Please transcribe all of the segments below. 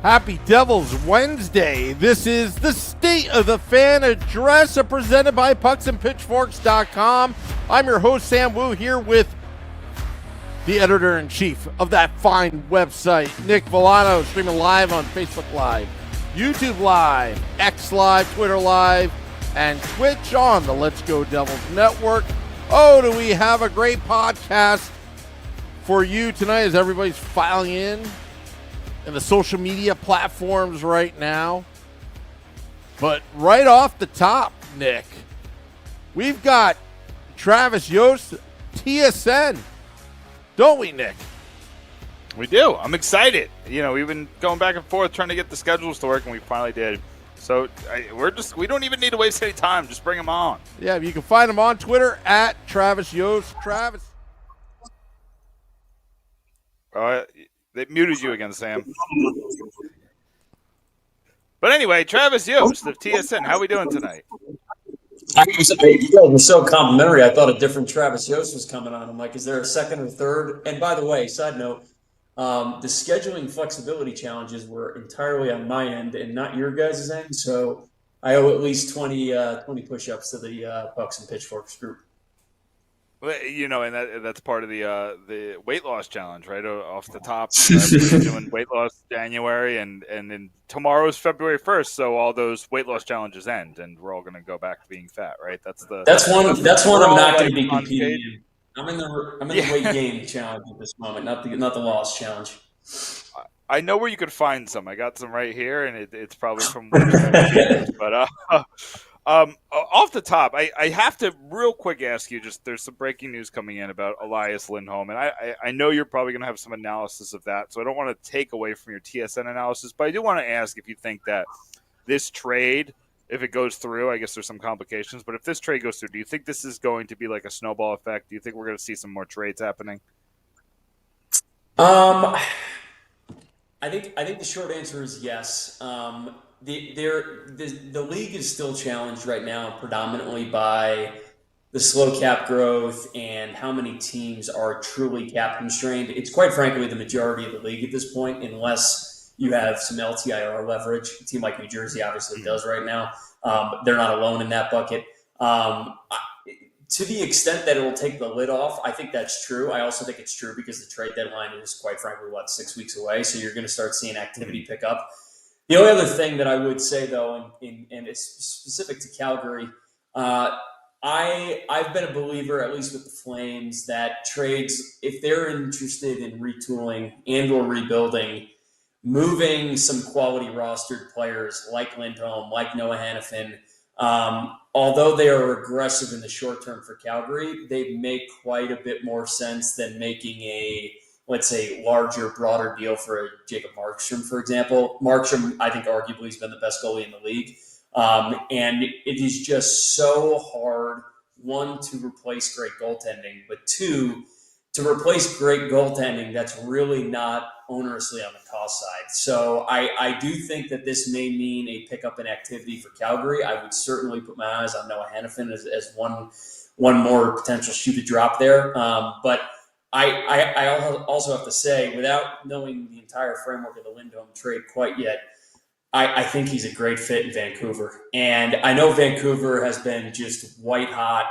Happy Devils Wednesday. This is the State of the Fan Address presented by pucksandpitchforks.com. I'm your host, Sam Wu, here with the editor-in-chief of that fine website, Nick Villano, streaming live on Facebook Live, YouTube Live, X Live, Twitter Live, and Twitch on the Let's Go Devils Network. Oh, do we have a great podcast for you tonight as everybody's filing in the social media platforms right now. But right off the top, Nick, we've got Travis Yost, TSN. Don't we, Nick? We do. I'm excited. You know, we've been going back and forth trying to get the schedules to work, and we finally did. So we don't even need to waste any time. Just bring them on. Yeah, you can find him on Twitter at Travis Yost. Travis. They muted you again, Sam. But anyway, Travis Yost of TSN, how are we doing ttonight? You guys were so complimentary. I thought a different Travis Yost was coming on. I'm like, is there a second or third? And by the way, side note, the scheduling flexibility challenges were entirely on my end and not your guys' end. So I owe at least 20 push-ups to the Pucks and Pitchforks group. You know, and that's part of the weight loss challenge, right? Off the top, we're doing weight loss January, and then tomorrow's February 1st, so all those weight loss challenges end, and we're all going to go back to being fat, right? That's one I'm not going to be competing in. I'm in the weight gain challenge at this moment, not the loss challenge. I know where you could find some. I got some right here, and it's probably from one of the but off the top, I have to real quick ask you, just there's some breaking news coming in about Elias Lindholm, and I know you're probably going to have some analysis of that, so I don't want to take away from your TSN analysis, but I do want to ask if you think that this trade, if it goes through, I guess there's some complications, but if this trade goes through, do you think this is going to be like a snowball effect? Do you think we're going to see some more trades happening? I think the short answer is yes. The league is still challenged right now predominantly by the slow cap growth and how many teams are truly cap constrained. It's quite frankly the majority of the league at this point, unless you have some LTIR leverage. A team like New Jersey obviously does right now. They're not alone in that bucket. To the extent that it will take the lid off, I think that's true. I also think it's true because the trade deadline is quite frankly, 6 weeks away. So you're going to start seeing activity pick up. The only other thing that I would say, though, and it's specific to Calgary, I've been a believer, at least with the Flames, that trades, if they're interested in retooling and or rebuilding, moving some quality rostered players like Lindholm, like Noah Hannafin, although they are aggressive in the short term for Calgary, they make quite a bit more sense than making a, let's say, larger, broader deal for a Jacob Markstrom, for example. Markstrom, I think, arguably has been the best goalie in the league. And it is just so hard, one, to replace great goaltending, but two, to replace great goaltending that's really not onerously on the cost side. So I do think that this may mean a pickup in activity for Calgary. I would certainly put my eyes on Noah Hannafin as one more potential shoe to drop there. But I also have to say, without knowing the entire framework of the Lindholm trade quite yet, I think he's a great fit in Vancouver. And I know Vancouver has been just white hot.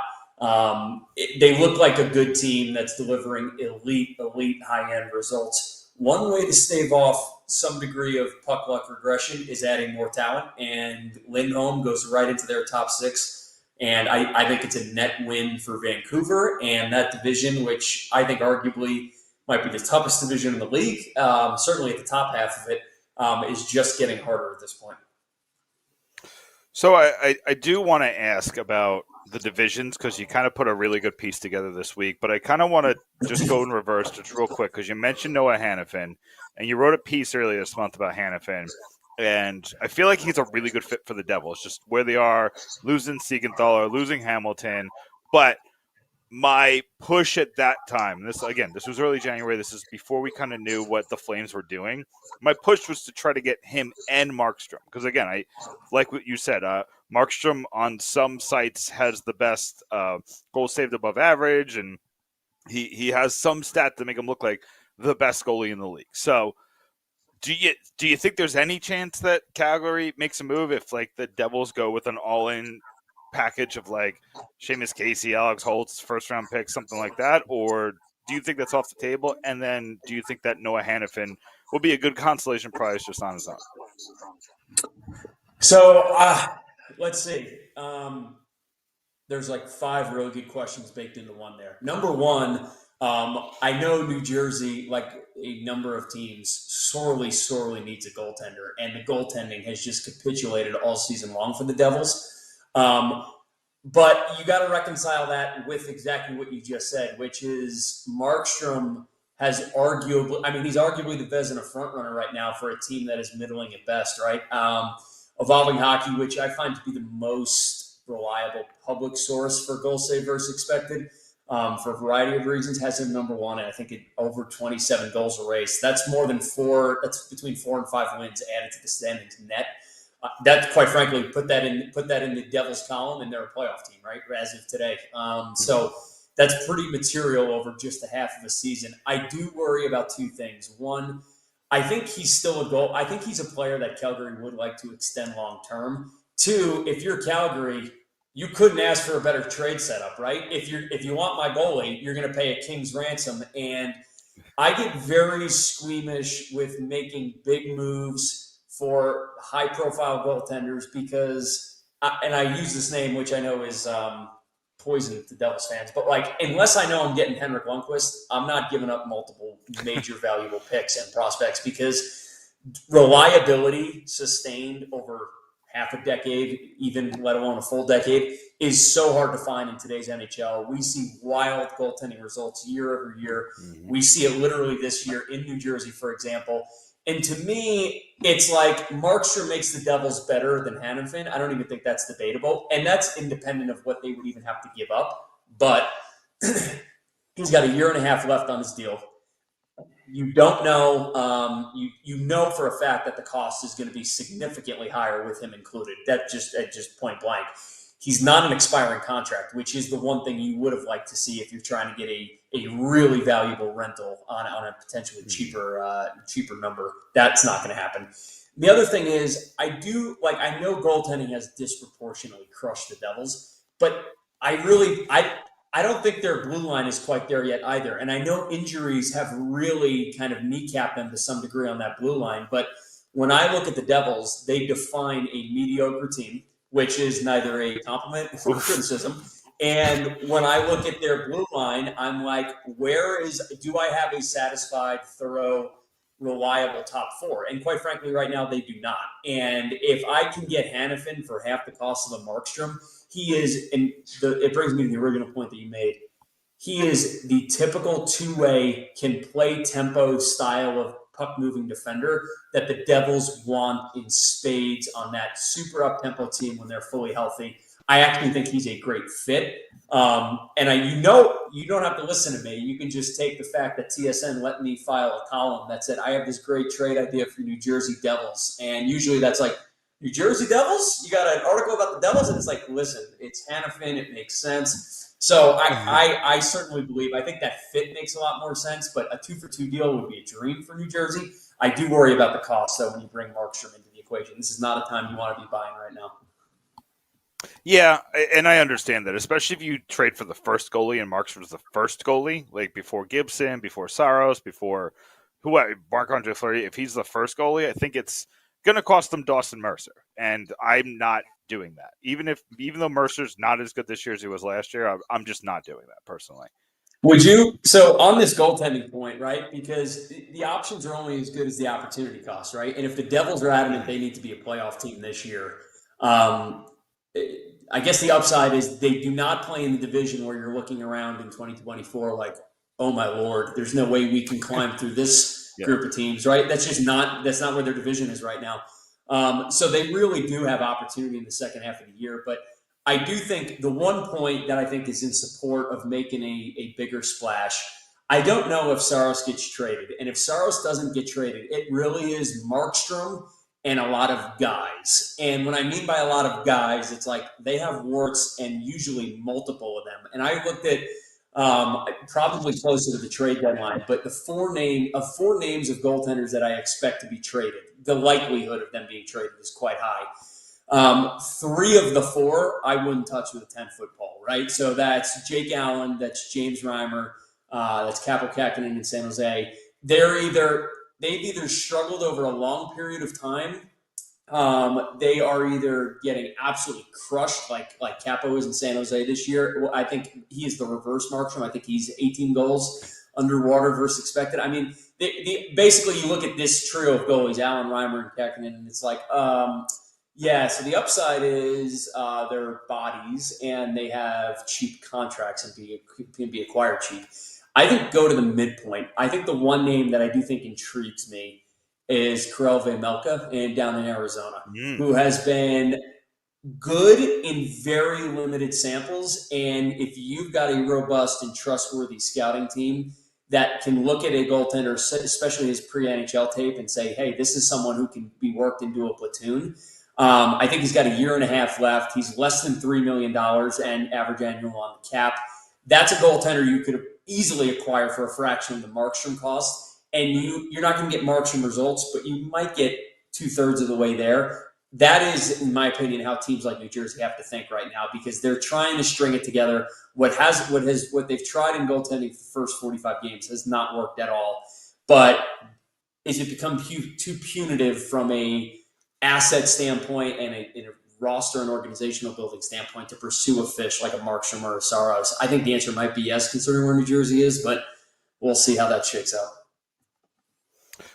They look like a good team that's delivering elite high-end results. One way to stave off some degree of puck luck regression is adding more talent, and Lindholm goes right into their top six. And I think it's a net win for Vancouver and that division, which I think arguably might be the toughest division in the league, certainly at the top half of it, is just getting harder at this point. So I do want to ask about the divisions because you kind of put a really good piece together this week, but I kind of want to just go in reverse just real quick because you mentioned Noah Hannafin, and you wrote a piece earlier this month about Hannafin. And I feel like he's a really good fit for the Devils, just where they are, losing Siegenthaler, losing Hamilton. But my push at that time, this was early January. This is before we kind of knew what the Flames were doing. My push was to try to get him and Markstrom. Because, again, I like what you said. Markstrom on some sites has the best goals saved above average, and he has some stat to make him look like the best goalie in the league. So Do you think there's any chance that Calgary makes a move if like the Devils go with an all-in package of like Seamus Casey, Alex Holtz, first-round pick, something like that, or do you think that's off the table? And then do you think that Noah Hannafin will be a good consolation prize just on his own? So let's see. There's like 5 really good questions baked into one there. Number one, I know New Jersey, like a number of teams, sorely needs a goaltender, and the goaltending has just capitulated all season long for the Devils. But you got to reconcile that with exactly what you just said, which is Markstrom has he's arguably the Vezina frontrunner right now for a team that is middling at best, right? Evolving Hockey, which I find to be the most reliable public source for goal save versus expected, for a variety of reasons, has him number one, and I think over 27 goals a race. That's more than 4. That's between 4 and 5 wins added to the standings net. That, quite frankly, put that in the Devils column, and they're a playoff team, right? As of today, so that's pretty material over just a half of a season. I do worry about 2 things. One, I think he's still a goal. I think he's a player that Calgary would like to extend long term. 2, if you're Calgary, you couldn't ask for a better trade setup, right? If you want my goalie, you're going to pay a king's ransom. And I get very squeamish with making big moves for high-profile goaltenders because, and I use this name, which I know is poison to Devils fans, but like, unless I know I'm getting Henrik Lundqvist, I'm not giving up multiple major valuable picks and prospects because reliability sustained over half a decade, even let alone a full decade, is so hard to find in today's NHL. We see wild goaltending results year over year. Mm-hmm. We see it literally this year in New Jersey, for example. And to me, it's like Markstrom makes the Devils better than Hannafin. I don't even think that's debatable. And that's independent of what they would even have to give up. But he's got a year and a half left on his deal. You don't know. You know for a fact that the cost is going to be significantly higher with him included. That just point blank. He's not an expiring contract, which is the one thing you would have liked to see if you're trying to get a really valuable rental on a potentially cheaper number. That's not going to happen. The other thing is, I know goaltending has disproportionately crushed the Devils, but I don't think their blue line is quite there yet either. And I know injuries have really kind of kneecapped them to some degree on that blue line. But when I look at the Devils, they define a mediocre team, which is neither a compliment or criticism. And when I look at their blue line, I'm like, do I have a satisfied, thorough, reliable top 4? And quite frankly, right now, they do not. And if I can get Hannafin for half the cost of a Markstrom, he is, and it brings me to the original point that you made, he is the typical two-way, can play tempo style of puck-moving defender that the Devils want in spades on that super up-tempo team when they're fully healthy. I actually think he's a great fit. You don't have to listen to me. You can just take the fact that TSN let me file a column that said, I have this great trade idea for New Jersey Devils. And usually that's like, New Jersey Devils? You got an article about the Devils? And it's like, listen, it's Hannafin. It makes sense. So I certainly believe, I think that fit makes a lot more sense, but a 2-for-2 deal would be a dream for New Jersey. I do worry about the cost, though, when you bring Markstrom into the equation. This is not a time you want to be buying right now. Yeah, and I understand that, especially if you trade for the first goalie and Markstrom's the first goalie, like before Gibson, before Saros, before Marc-Andre Fleury. If he's the first goalie, I think it's going to cost them Dawson Mercer, and I'm not doing that. Even though Mercer's not as good this year as he was last year, I'm just not doing that personally. Would you? So on this goaltending point, right? Because the options are only as good as the opportunity cost, right? And if the Devils are adamant they need to be a playoff team this year, I guess the upside is they do not play in the division where you're looking around in 2024 like, oh my Lord, there's no way we can climb through this group of teams, right? That's not where their division is right now. So they really do have opportunity in the second half of the year. But I do think the one point that I think is in support of making a bigger splash, I don't know if Saros gets traded. And if Saros doesn't get traded, it really is Markstrom and a lot of guys. And when I mean by a lot of guys, it's like they have warts and usually multiple of them. And I looked at Probably closer to the trade deadline. But the four names of goaltenders that I expect to be traded, the likelihood of them being traded is quite high. 3 of the 4 I wouldn't touch with a 10-foot pole, right? So that's Jake Allen, that's James Reimer, that's Kaapo Kähkönen in San Jose. They've either struggled over a long period of time. They are either getting absolutely crushed, like Kaapo is in San Jose this year. Well, I think he is the reverse Markstrom. I think he's 18 goals underwater versus expected. I mean, basically you look at this trio of goalies, Allen, Reimer, and Kähkönen, and it's like, yeah, so the upside is their bodies, and they have cheap contracts and can be acquired cheap. I think go to the midpoint. I think the one name that I do think intrigues me is Karel Vejmelka down in Arizona, who has been good in very limited samples. And if you've got a robust and trustworthy scouting team that can look at a goaltender, especially his pre-NHL tape, and say, hey, this is someone who can be worked into a platoon. I think he's got a year and a half left. He's less than $3 million and average annual on the cap. That's a goaltender you could easily acquire for a fraction of the Markstrom cost. And you're not going to get Markstrom results, but you might get 2/3 of the way there. That is, in my opinion, how teams like New Jersey have to think right now, because they're trying to string it together. What they've tried in goaltending for the first 45 games has not worked at all. But is it become too punitive from a asset standpoint and a roster and organizational building standpoint to pursue a fish like a Markstrom or a Saros? I think the answer might be yes, considering where New Jersey is, but we'll see how that shakes out.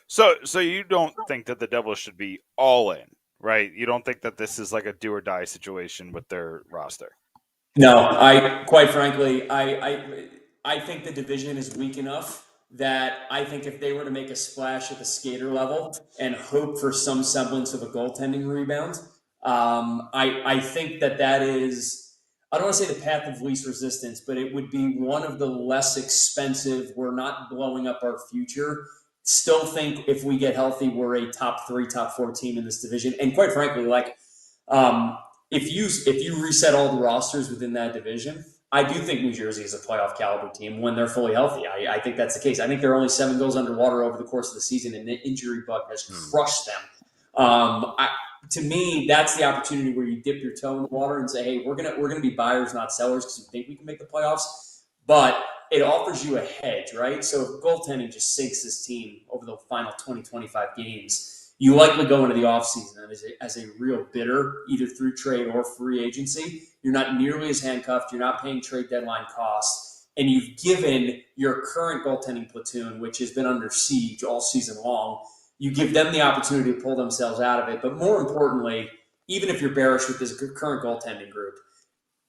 So you don't think that the Devils should be all in, right? You don't think that this is like a do or die situation with their roster? No, quite frankly, I think the division is weak enough that I think if they were to make a splash at the skater level and hope for some semblance of a goaltending rebound, I think that is, I don't want to say the path of least resistance, but it would be one of the less expensive. We're not blowing up our future. Still think if we get healthy, we're a top 3, top 4 team in this division. And quite frankly, if you reset all the rosters within that division, I do think New Jersey is a playoff caliber team when they're fully healthy. I think that's the case. I think they're only 7 goals underwater over the course of the season, and the injury bug has crushed them. To me, that's the opportunity where you dip your toe in the water and say, hey, we're gonna be buyers, not sellers, because we think we can make the playoffs. But it offers you a hedge, right? So if goaltending just sinks this team over the final 20, 25 games, you likely go into the offseason as a real bidder, either through trade or free agency. You're not nearly as handcuffed. You're not paying trade deadline costs. And you've given your current goaltending platoon, which has been under siege all season long, you give them the opportunity to pull themselves out of it. But more importantly, even if you're bearish with this current goaltending group,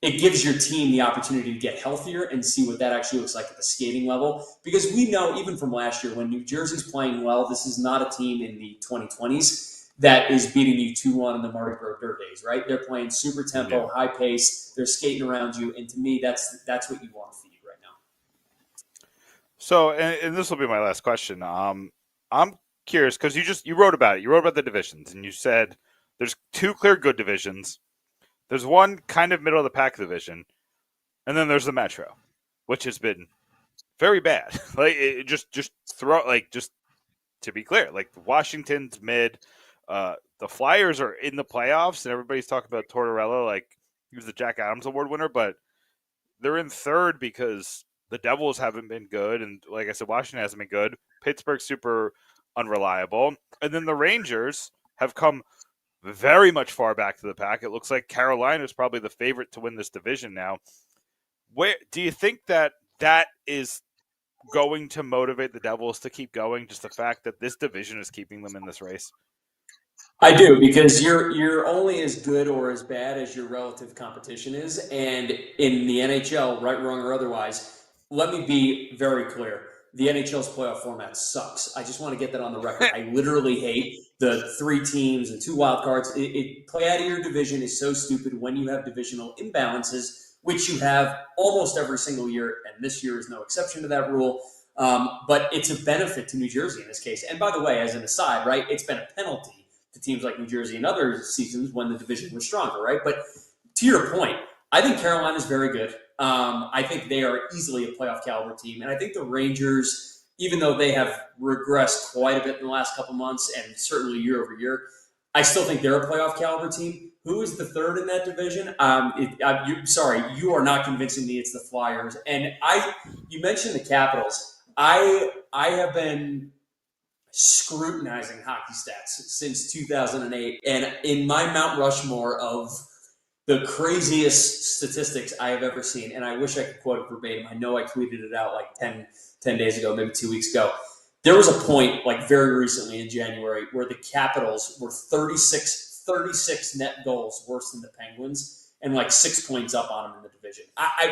it gives your team the opportunity to get healthier and see what that actually looks like at the skating level. Because we know, even from last year, when New Jersey's playing well, this is not a team in the 2020s that is beating you 2-1 in the Marty Brodeur days, right? They're playing super tempo, high pace. They're skating around you. And to me, that's what you want for you right now. So, and this will be my last question. I'm curious, because you wrote about it. You wrote about the divisions, and you said there's 2 clear good divisions. There's one kind of middle of the pack division, and then there's the Metro, which has been very bad. Just to be clear, like Washington's mid, the Flyers are in the playoffs, and everybody's talking about Tortorella like he was the Jack Adams Award winner, but they're in third because the Devils haven't been good, and like I said, Washington hasn't been good. Pittsburgh's super unreliable, and then the Rangers have come very much far back to the pack. It looks like Carolina is probably the favorite to win this division now. Where do you think that is going to motivate the Devils to keep going? Just the fact that this division is keeping them in this race? I do, because you're only as good or as bad as your relative competition is. And in the NHL, right, wrong, or otherwise, let me be very clear. The NHL's playoff format sucks. I just want to get that on the record. I literally hate the 3 teams and 2 wild cards. Play out of your division is so stupid when you have divisional imbalances, which you have almost every single year, and this year is no exception to that rule. But it's a benefit to New Jersey in this case. And by the way, as an aside, right, it's been a penalty to teams like New Jersey in other seasons when the division was stronger, right? But to your point, I think Carolina's very good. I think they are easily a playoff caliber team. And I think the Rangers, even though they have regressed quite a bit in the last couple months and certainly year over year, I still think they're a playoff caliber team. Who is the third in that division? You are not convincing me it's the Flyers. And you mentioned the Capitals. I have been scrutinizing hockey stats since 2008, and in my Mount Rushmore of the craziest statistics I have ever seen, and I wish I could quote it verbatim. I know I tweeted it out like 10 days ago, maybe 2 weeks ago. There was a point, like very recently in January, where the Capitals were 36 net goals worse than the Penguins and like 6 points up on them in the division.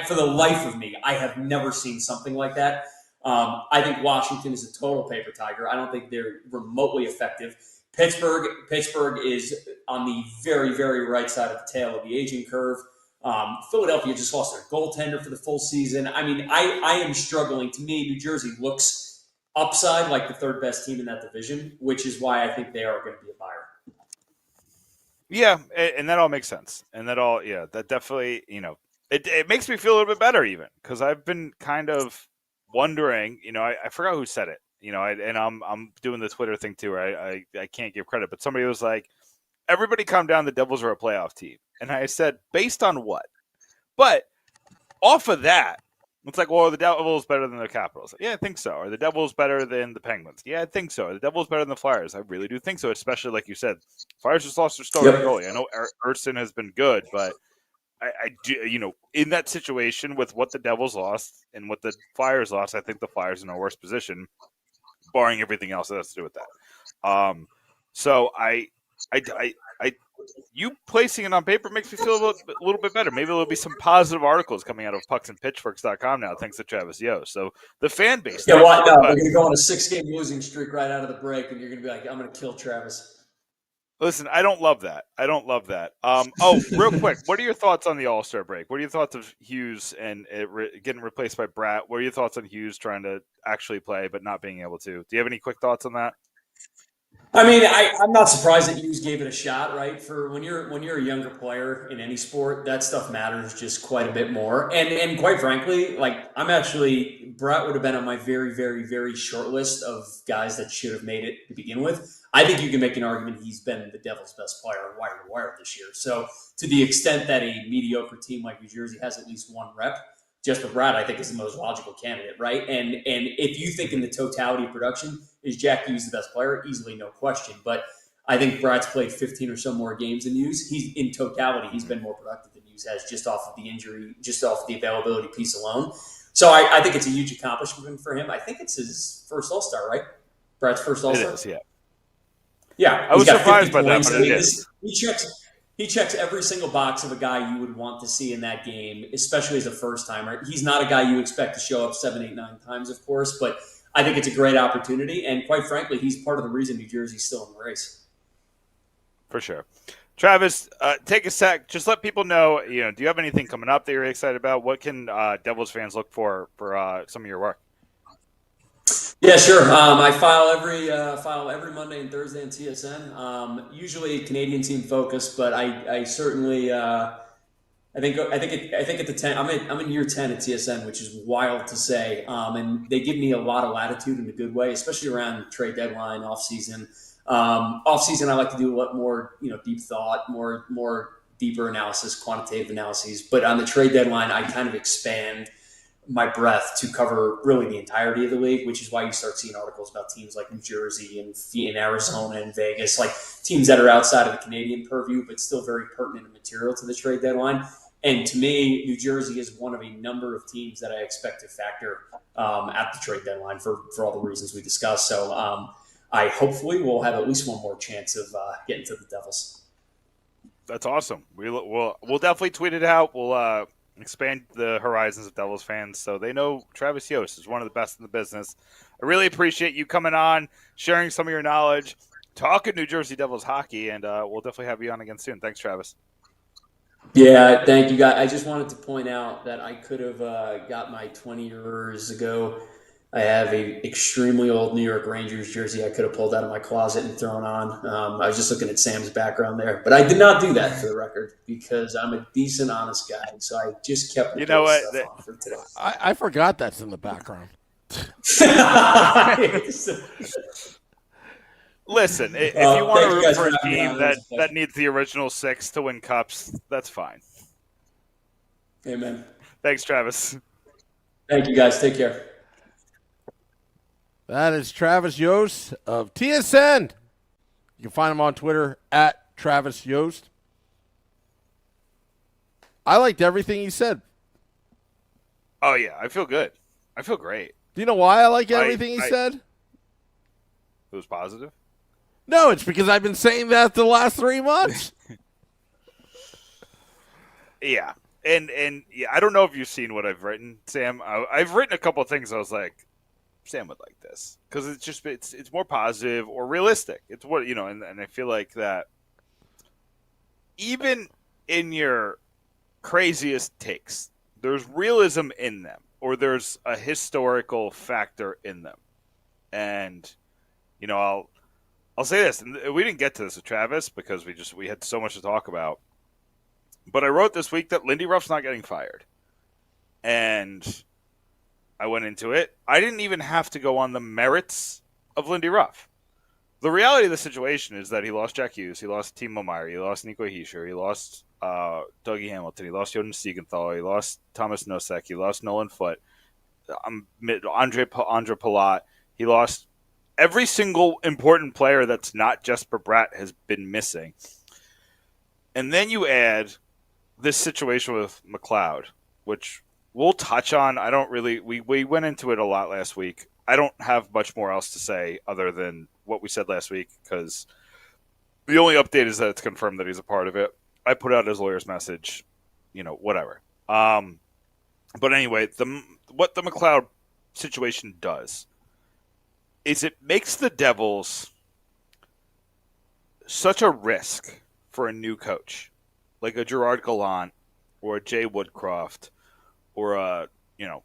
For the life of me, I have never seen something like that. I think Washington is a total paper tiger. I don't think they're remotely effective. Pittsburgh is on the very, very right side of the tail of the aging curve. Philadelphia just lost their goaltender for the full season. I mean, I am struggling. To me, New Jersey looks upside like the third best team in that division, which is why I think they are going to be a buyer. Yeah, and that all makes sense. And that definitely, it makes me feel a little bit better even, because I've been kind of wondering, I forgot who said it, and I'm doing the Twitter thing too, where I can't give credit, but somebody was like, everybody calm down, the Devils are a playoff team. And I said, based on what? But off of that, it's like, well, are the Devils better than the Capitals? Yeah, I think so. Are the Devils better than the Penguins? Yeah, I think so. Are the Devils better than the Flyers? I really do think so, especially like you said. Flyers just lost their starting goalie. I know Erson has been good, but I do, in that situation with what the Devils lost and what the Flyers lost, I think the Flyers are in a worse position, barring everything else that has to do with that. So you placing it on paper makes me feel a little bit better. Maybe there'll be some positive articles coming out of pucksandpitchforks.com now, thanks to Travis Yost. So the fan base. Yeah, well, no, we're going to go on a 6-game losing streak right out of the break, and you're going to be like, I'm going to kill Travis. Listen, I don't love that. Real quick, what are your thoughts on the All-Star break? What are your thoughts of Hughes and getting replaced by Bratt? What are your thoughts on Hughes trying to actually play but not being able to? Do you have any quick thoughts on that? I mean, I'm not surprised that Hughes gave it a shot, right? For when you're a younger player in any sport, that stuff matters just quite a bit more. And quite frankly, like Brett would have been on my very, very, very short list of guys that should have made it to begin with. I think you can make an argument he's been the Devils' best player wire to wire this year. So to the extent that a mediocre team like New Jersey has at least one rep, Jesper Bratt, I think, is the most logical candidate, right? And if you think in the totality of production, is Jack Hughes the best player? Easily, no question. But I think Bratt's played 15 or so more games than Hughes. He's in totality, he's been more productive than Hughes has, just off of the injury, just off the availability piece alone. So I think it's a huge accomplishment for him. I think it's his first All-Star, right? Bratt's first All-Star? It is, yeah. Yeah. I was surprised by that, but it is. He checks every single box of a guy you would want to see in that game, especially as a first-timer. He's not a guy you expect to show up 7, 8, 9 times, of course, but I think it's a great opportunity, and quite frankly, he's part of the reason New Jersey's still in the race. For sure. Travis, take a sec. Just let people know, do you have anything coming up that you're excited about? What can Devils fans look for some of your work? Yeah, sure. I file every Monday and Thursday on TSN. Usually Canadian team focused, but I certainly I think at the 10, I'm in year 10 at TSN, which is wild to say. And they give me a lot of latitude in a good way, especially around trade deadline, off season. Off season, I like to do a lot more, deep thought, more deeper analysis, quantitative analyses. But on the trade deadline, I kind of expand my breadth to cover really the entirety of the league, which is why you start seeing articles about teams like New Jersey and Arizona and Vegas, like teams that are outside of the Canadian purview, but still very pertinent material to the trade deadline. And to me, New Jersey is one of a number of teams that I expect to factor at the trade deadline for all the reasons we discussed. So I hopefully will have at least one more chance of getting to the Devils. That's awesome. We'll definitely tweet it out. We'll expand the horizons of Devils fans so they know Travis Yost is one of the best in the business. I really appreciate you coming on, sharing some of your knowledge, talking New Jersey Devils hockey, and we'll definitely have you on again soon. Thanks, Travis. Yeah, thank you, guys. I just wanted to point out that I could have got my 20 years ago I have a extremely old New York Rangers jersey I could have pulled out of my closet and thrown on. I was just looking at Sam's background there, but I did not do that for the record because I'm a decent, honest guy. So I just kept the You know good what? stuff on for today. I forgot that's in the background. Listen, if you want to root for a having me team on. that needs the original 6 to win cups, that's fine. Amen. Thanks, Travis. Thank you, guys. Take care. That is Travis Yost of TSN. You can find him on Twitter at Travis Yost. I liked everything he said. Oh, yeah. I feel good. I feel great. Do you know why I like everything he said? It was positive? No, it's because I've been saying that the last 3 months. Yeah. And yeah, I don't know if you've seen what I've written, Sam. I've written a couple of things I was like, Sam would like this. Because it's more positive or realistic. It's what, and I feel like that even in your craziest takes, there's realism in them. Or there's a historical factor in them. And, I'll say this, and we didn't get to this with Travis because we had so much to talk about. But I wrote this week that Lindy Ruff's not getting fired. And I went into it. I didn't even have to go on the merits of Lindy Ruff. The reality of the situation is that he lost Jack Hughes, he lost Timo Meyer, he lost Nico Hischier, he lost Dougie Hamilton, he lost Jonas Siegenthaler, he lost Thomas Nosek, he lost Nolan Foote, Andre Palat, he lost every single important player that's not Jesper Bratt has been missing. And then you add this situation with McLeod, which we'll touch on. I don't really – we went into it a lot last week. I don't have much more else to say other than what we said last week because the only update is that it's confirmed that he's a part of it. I put out his lawyer's message, whatever. But anyway, what the McLeod situation does is it makes the Devils such a risk for a new coach, like a Gerard Gallant or a Jay Woodcroft or a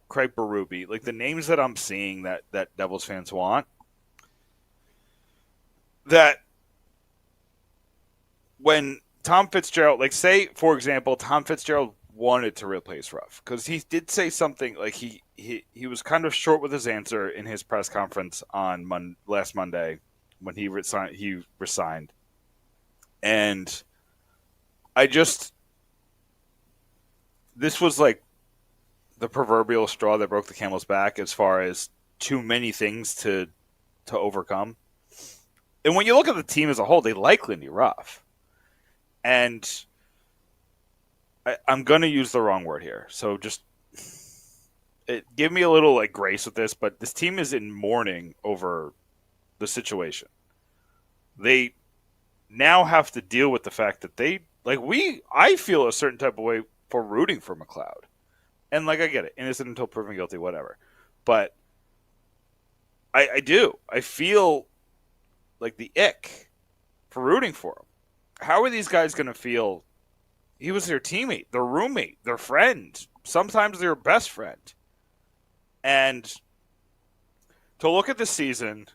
Craig Berube, like the names that I'm seeing that Devils fans want, that when Tom Fitzgerald, like say, for example, Tom Fitzgerald wanted to replace Ruff because he did say something like he was kind of short with his answer in his press conference on last Monday when he resigned. And this was like the proverbial straw that broke the camel's back as far as too many things to overcome. And when you look at the team as a whole, they like Lindy Ruff. And I'm going to use the wrong word here. So just give me a little grace with this, but this team is in mourning over the situation. They now have to deal with the fact that I feel a certain type of way for rooting for McLeod. And I get it, innocent until proven guilty, whatever. But I do. I feel like the ick for rooting for him. How are these guys going to feel? He was their teammate, their roommate, their friend, sometimes their best friend. And to look at the season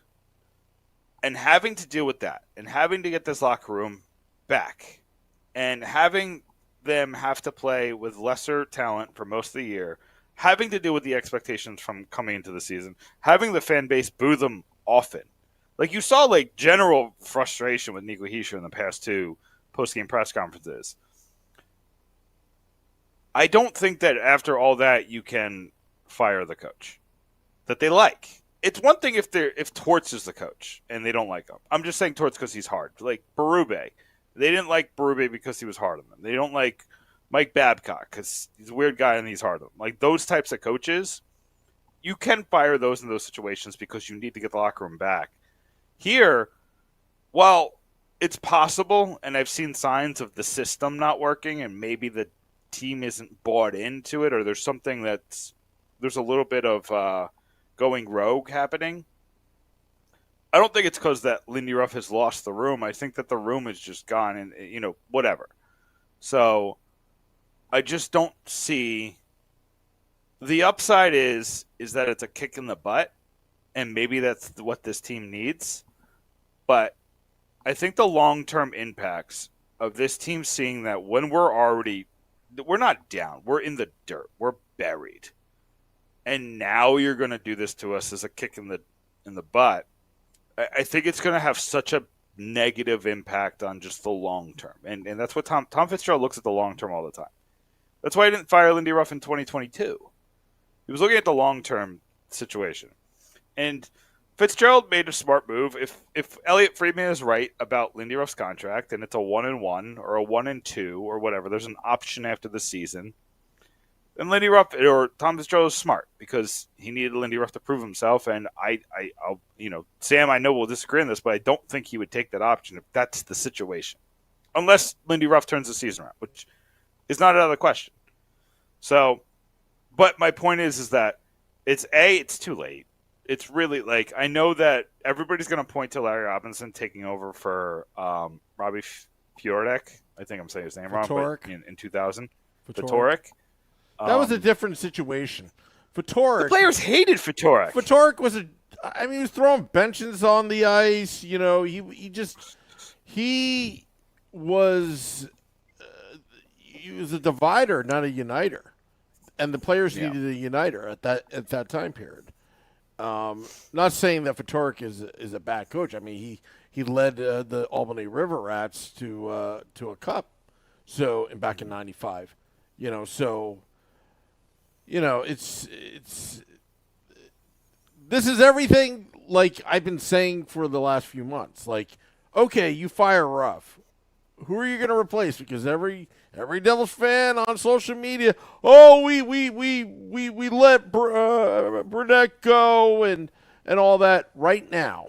and having to deal with that and having to get this locker room back and having them have to play with lesser talent for most of the year, having to deal with the expectations from coming into the season, having the fan base boo them often. Like you saw general frustration with Nico Hischier in the past two post-game press conferences. I don't think that after all that you can fire the coach that they like. It's one thing if Torts is the coach and they don't like him. I'm just saying Torts because he's hard. Like Berube. They didn't like Berube because he was hard on them. They don't like Mike Babcock because he's a weird guy and he's hard on them. Like those types of coaches, you can fire those in those situations because you need to get the locker room back. Here, while it's possible, and I've seen signs of the system not working and maybe the team isn't bought into it or there's something there's a little bit of going rogue happening. I don't think it's because that Lindy Ruff has lost the room. I think that the room is just gone and, whatever. So I just don't see the upside is that it's a kick in the butt and maybe that's what this team needs. But I think the long-term impacts of this team seeing that when we're not down, we're in the dirt, we're buried, and now you're going to do this to us as a kick in the butt. I think it's going to have such a negative impact on just the long term, and that's what Tom Fitzgerald looks at the long term all the time. That's why he didn't fire Lindy Ruff in 2022. He was looking at the long term situation, and Fitzgerald made a smart move. If Elliot Friedman is right about Lindy Ruff's contract, and it's a 1-1 or a 1-2 or whatever, there's an option after the season. And Lindy Ruff or Tom Fitzgerald is smart because he needed Lindy Ruff to prove himself. And I'll Sam, I know we'll disagree on this, but I don't think he would take that option if that's the situation, unless Lindy Ruff turns the season around, which is not out of the question. So, but my point is that it's too late. It's really like, I know that everybody's going to point to Larry Robinson taking over for Robbie Fjordek. I think I'm saying his name wrong, but in 2000. Fatorik. That was a different situation. Fatorik. The players hated Fatorik. Fatorik he was throwing benches on the ice. You know, he was a divider, not a uniter, and the players needed a uniter at that time period. Not saying that Fatorik is a bad coach. I mean, he led the Albany River Rats to a cup, back in '95. This is everything like I've been saying for the last few months. Like, okay, you fire Ruff. Who are you going to replace? Because every Devils fan on social media, we let Burnett go and all that. Right now,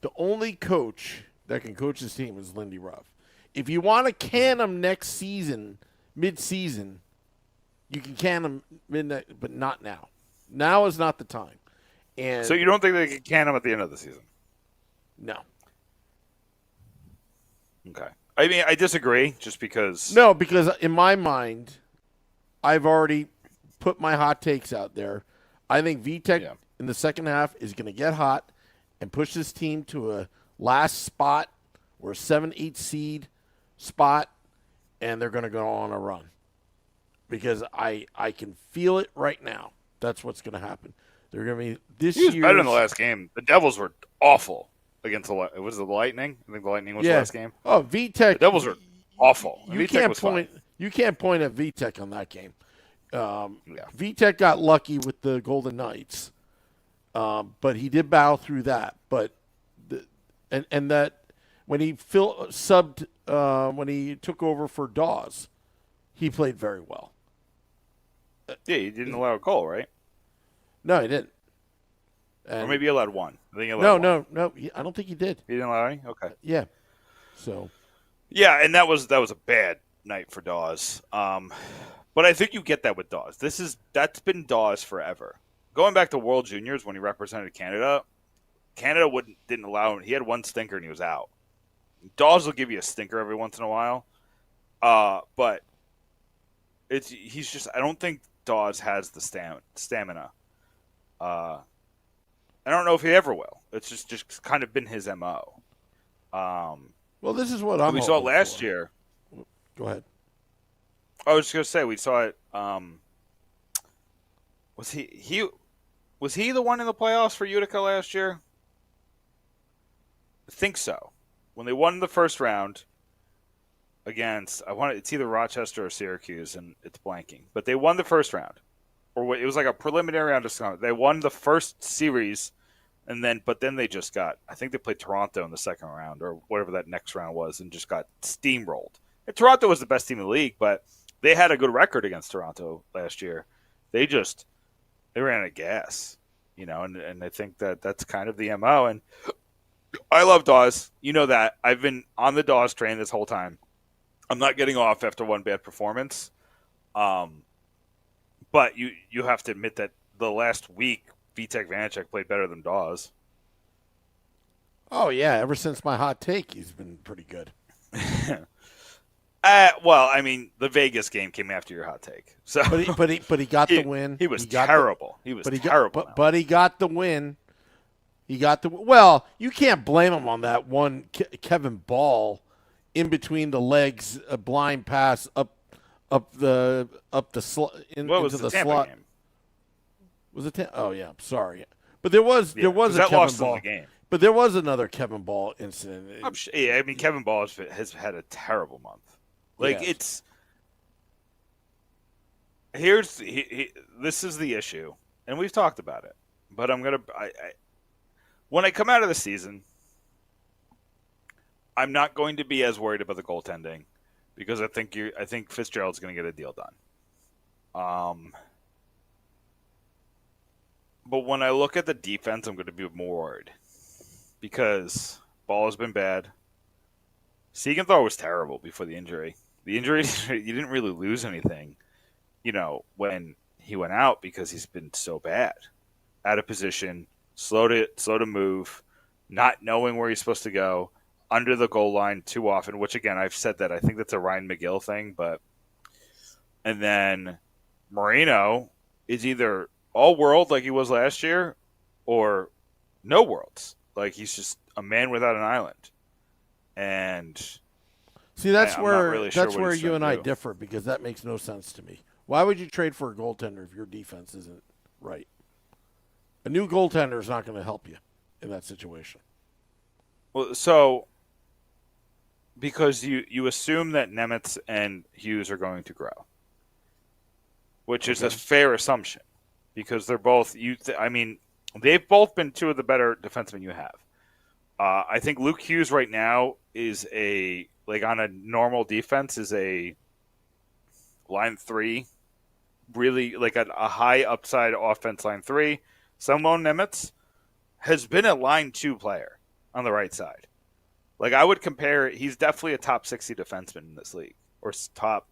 the only coach that can coach this team is Lindy Ruff. If you want to can him next season, mid-season, you can can him midnight, but not now. Now is not the time. And so you don't think they can can him at the end of the season? No. Okay. I mean, I disagree just because... No, because in my mind, I've already put my hot takes out there. I think VTech in the second half is going to get hot and push this team to a last spot or a 7-8 seed spot, and they're going to go on a run. Because I can feel it right now. That's what's going to happen. They're going to be this year. He was better in the last game. The Devils were awful against the Lightning. I think the Lightning was the last game. Oh, VTech. The Devils were awful. You can't point at VTech on that game. VTech got lucky with the Golden Knights, but he did battle through that. But and that when he subbed when he took over for Dawes, he played very well. Yeah, he didn't allow a goal, right? No, he didn't. Or maybe he allowed one. I think he allowed one. No. I don't think he did. He didn't allow any? Okay. Yeah. So. Yeah, and that was a bad night for Dawes. But I think you get that with Dawes. That's been Dawes forever. Going back to World Juniors when he represented Canada didn't allow him. He had one stinker and he was out. Dawes will give you a stinker every once in a while. But he's just, I don't think Dawes has the stamina. I don't know if he ever will. It's just kind of been his MO. Well, this is what we saw last year. Go ahead. I was just gonna say we saw it. Was he the one in the playoffs for Utica last year? I think so. When they won the first round against, it's either Rochester or Syracuse, and it's blanking. But they won the first round, or it was like a preliminary round of scoring. They won the first series, but then they just got. I think they played Toronto in the second round or whatever that next round was, and just got steamrolled. And Toronto was the best team in the league, but they had a good record against Toronto last year. They ran out of gas, and I think that's kind of the MO. And I love Dawes. You know that. I've been on the Dawes train this whole time. I'm not getting off after one bad performance. But you have to admit that the last week, Vitek Vanacek played better than Dawes. Oh, yeah. Ever since my hot take, he's been pretty good. Well, I mean, the Vegas game came after your hot take. So, But he got the win. He was terrible. He was terrible. But he got the win. He got the well. You can't blame him on that one Kevin Ball in between the legs, a blind pass up the into the slot. Game? Was it? Oh yeah, sorry. But there was a Kevin Ball game. But there was another Kevin Ball incident. I mean, Kevin Ball has had a terrible month. Like it's this is the issue, and we've talked about it. But when I come out of the season, I'm not going to be as worried about the goaltending because I think Fitzgerald's going to get a deal done. But when I look at the defense, I'm going to be more worried because Ball has been bad. Siegenthal was terrible before the injury. The injury, you didn't really lose anything, when he went out because he's been so bad, out of position, slow to move, not knowing where he's supposed to go, under the goal line too often. Which again, I've said that I think that's a Ryan McGill thing, and then Marino is either all world like he was last year, or no worlds like he's just a man without an island, and. See, that's where you and I do. differ because that makes no sense to me. Why would you trade for a goaltender if your defense isn't right? A new goaltender is not going to help you in that situation. Well, so because you assume that Nemitz and Hughes are going to grow, which is a fair assumption because they're both. They've both been two of the better defensemen you have. I think Luke Hughes right now is on a normal defense is a line 3, really like a high upside offense line 3. Simon Nemitz has been a line 2 player on the right side. Like I would compare, he's definitely a top 60 defenseman in this league, or top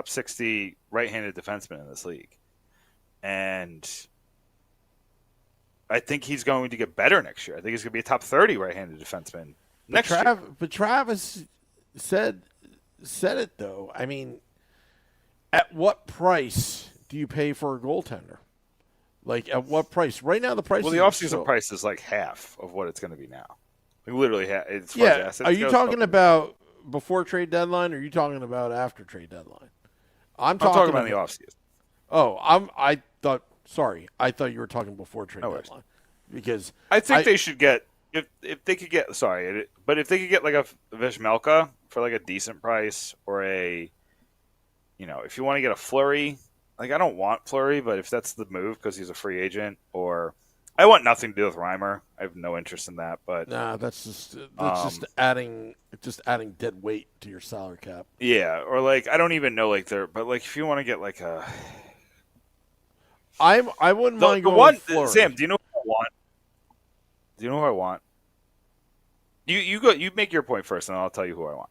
60 right-handed defenseman in this league, and I think he's going to get better next year. I think he's going to be a top 30 right-handed defenseman next year. But Travis said it, though. I mean, at what price do you pay for a goaltender? Like, at what price? Right now, the price the offseason price is like half of what it's going to be now. Like, literally half. Are you talking about before trade deadline, or are you talking about after trade deadline? I'm talking about the offseason. Oh, Sorry, I thought you were talking before trade deadline, because I think they should get if they could get but if they could get like a Vishmelka for like a decent price, or if you want to get a Fleury, like I don't want Fleury, but if that's the move because he's a free agent, or I want nothing to do with Reimer. I have no interest in that, but that's just adding dead weight to your salary cap. Yeah, or like I don't even know but like if you want to get like a. I wouldn't mind going with Fleury. Sam, do you know who I want? Do you know who I want? You go. You make your point first, and I'll tell you who I want.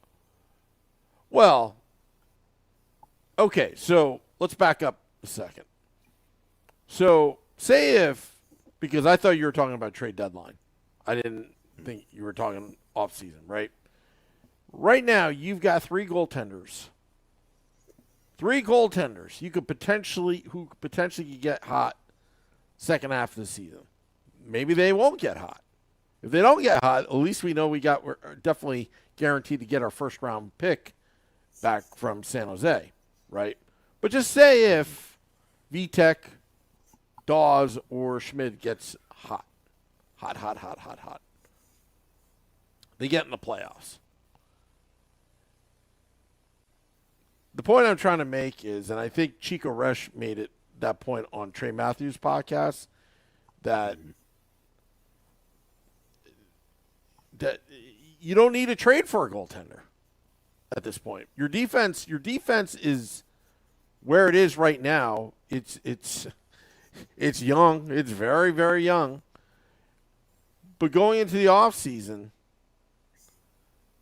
Well, okay. So let's back up a second. So because I thought you were talking about trade deadline, I didn't think you were talking off season, right? Right now, you've got 3 goaltenders. 3 goaltenders who could potentially get hot second half of the season. Maybe they won't get hot. If they don't get hot, at least we know we're definitely guaranteed to get our first round pick back from San Jose, right? But just say if Vitek, Dawes, or Schmid gets hot. They get in the playoffs. The point I'm trying to make is, and I think Chico Resch made that point on Trey Matthews' podcast, that you don't need a trade for a goaltender at this point. Your defense is where it is right now. It's young. It's very, very young. But going into the offseason,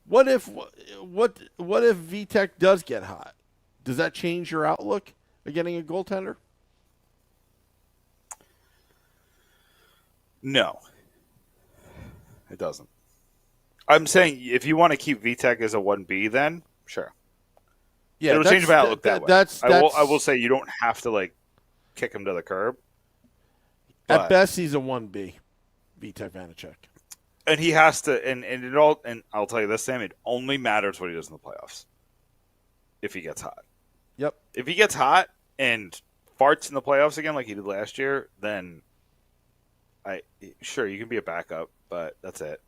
what if Vitek does get hot? Does that change your outlook of getting a goaltender? No, it doesn't. I'm saying if you want to keep VTech as a 1B, then sure. Yeah, it'll change my outlook that way. I will say you don't have to like kick him to the curb. At best, he's a 1B, VTech Vanacek. And he has to, and I'll tell you this, Sam, it only matters what he does in the playoffs. If he gets hot. Yep. If he gets hot and farts in the playoffs again like he did last year, then sure, you can be a backup, but that's it.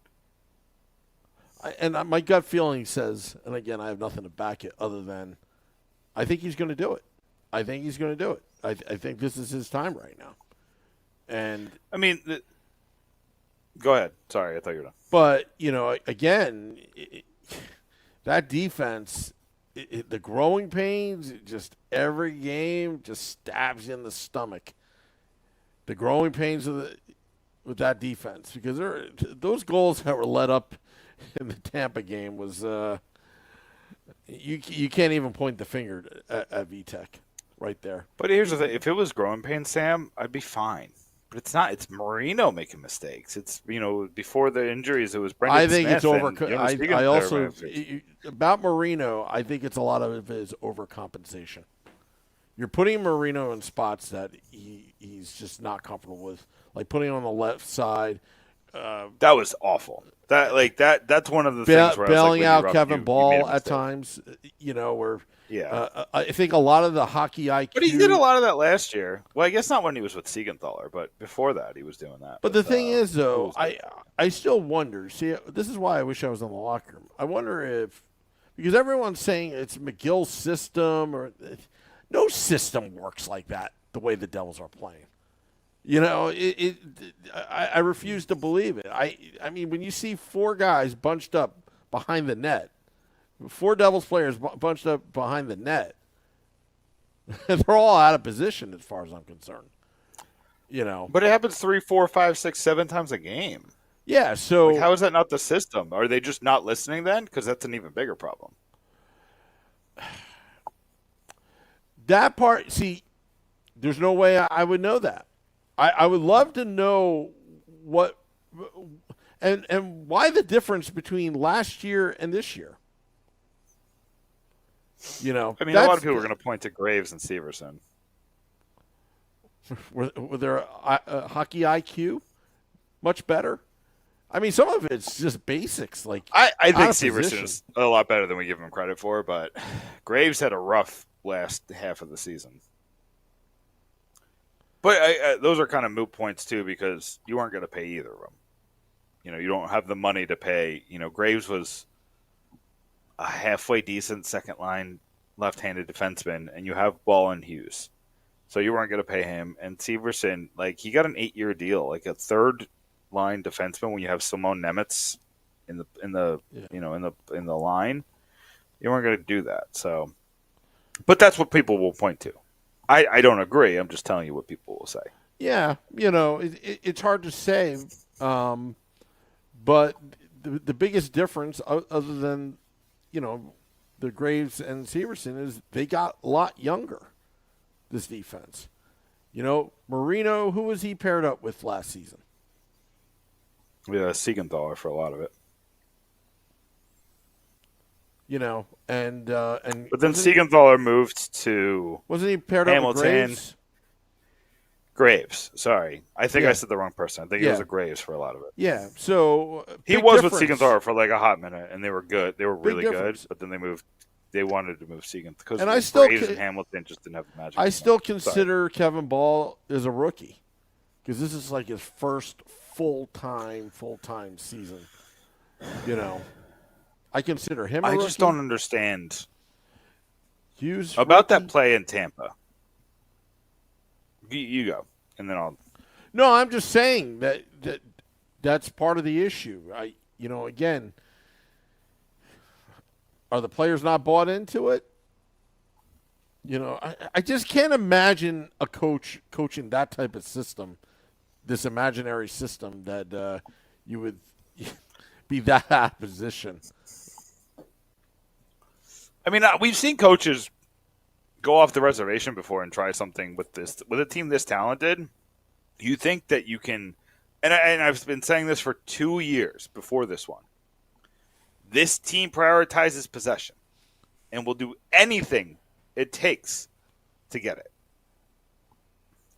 My gut feeling says, and again, I have nothing to back it other than I think he's going to do it. I think this is his time right now. And I mean, go ahead. Sorry, I thought you were done. But, again, that defense, the growing pains, just every game just stabs you in the stomach. The growing pains with that defense, because those goals that were let up in the Tampa game was you can't even point the finger at VTech right there. But here's the thing: if it was growing pains, Sam, I'd be fine. But it's not. It's Marino making mistakes. It's before the injuries, it was Brendan. I think Smith it's over. I also about Marino. I think it's a lot of it is overcompensation. You're putting Marino in spots that he's just not comfortable with, like putting him on the left side. That was awful. That's one of the things where bailing I was like, out Kevin Ball at times. Where I think a lot of the hockey IQ. But he did a lot of that last year. Well, I guess not when he was with Siegenthaler, but before that he was doing that. But the thing is, though, I still wonder. See, this is why I wish I was in the locker room. I wonder because everyone's saying it's McGill's system or no system works like that. The way the Devils are playing. I refuse to believe it. I mean, when you see four guys bunched up behind the net, four Devils players bunched up behind the net, they're all out of position as far as I'm concerned. But it happens 3, 4, 5, 6, 7 times a game. Yeah, so how is that not the system? Are they just not listening then? Because that's an even bigger problem. That part, see, there's no way I would know that. I would love to know what and why the difference between last year and this year. I mean, a lot of people are going to point to Graves and Severson. Were there hockey IQ much better? I mean, some of it's just basics. Like I think Severson's a lot better than we give him credit for, but Graves had a rough last half of the season. But those are kind of moot points, too, because you aren't going to pay either of them. You don't have the money to pay. Graves was a halfway decent second-line left-handed defenseman, and you have Ball and Hughes. So you weren't going to pay him. And Severson, he got an 8-year deal, like a third-line defenseman when you have Simone Nemetz in the line. You weren't going to do that. So, but that's what people will point to. I don't agree. I'm just telling you what people will say. Yeah, it's hard to say. But the biggest difference, other than, the Graves and Severson, is they got a lot younger, this defense. Marino, who was he paired up with last season? Yeah, Siegenthaler for a lot of it. And but then Siegenthaler moved to wasn't he paired Hamilton, up with Graves? Graves, sorry. I think I said the wrong person. I think it was a Graves for a lot of it. Yeah, so he was with Siegenthaler for like a hot minute, and they were good. They were really good, but then they wanted to move Siegenthaler because Graves and Hamilton just didn't have the magic. I still consider Kevin Ball as a rookie because this is like his first full-time season. I consider him a rookie. I just don't understand Hughes about that play in Tampa. You go, and then I'll. No, I'm just saying that's part of the issue. Again, are the players not bought into it? I just can't imagine a coach coaching that type of system, this imaginary system that you would be that out of position. I mean, we've seen coaches go off the reservation before and try something with a team this talented. You think that you can, and I've been saying this for 2 years before this one. This team prioritizes possession and will do anything it takes to get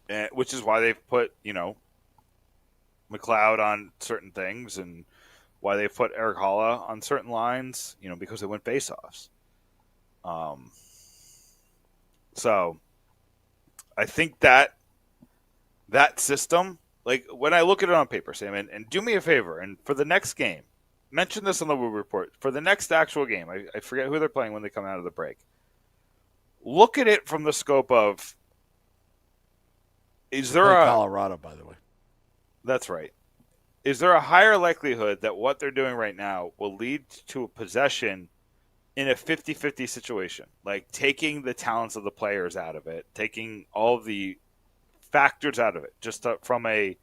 it, which is why they've put, McLeod on certain things and why they've put Eric Halla on certain lines, because they went face-offs. So I think that system, like when I look at it on paper, Sam, and do me a favor, and for the next game, mention this on the Woo Report, for the next actual game, I forget who they're playing when they come out of the break. Look at it from the scope of, is there Colorado, by the way. That's right. Is there a higher likelihood that what they're doing right now will lead to a possession in a 50-50 situation? Like taking the talents of the players out of it, taking all the factors out of it, just from a,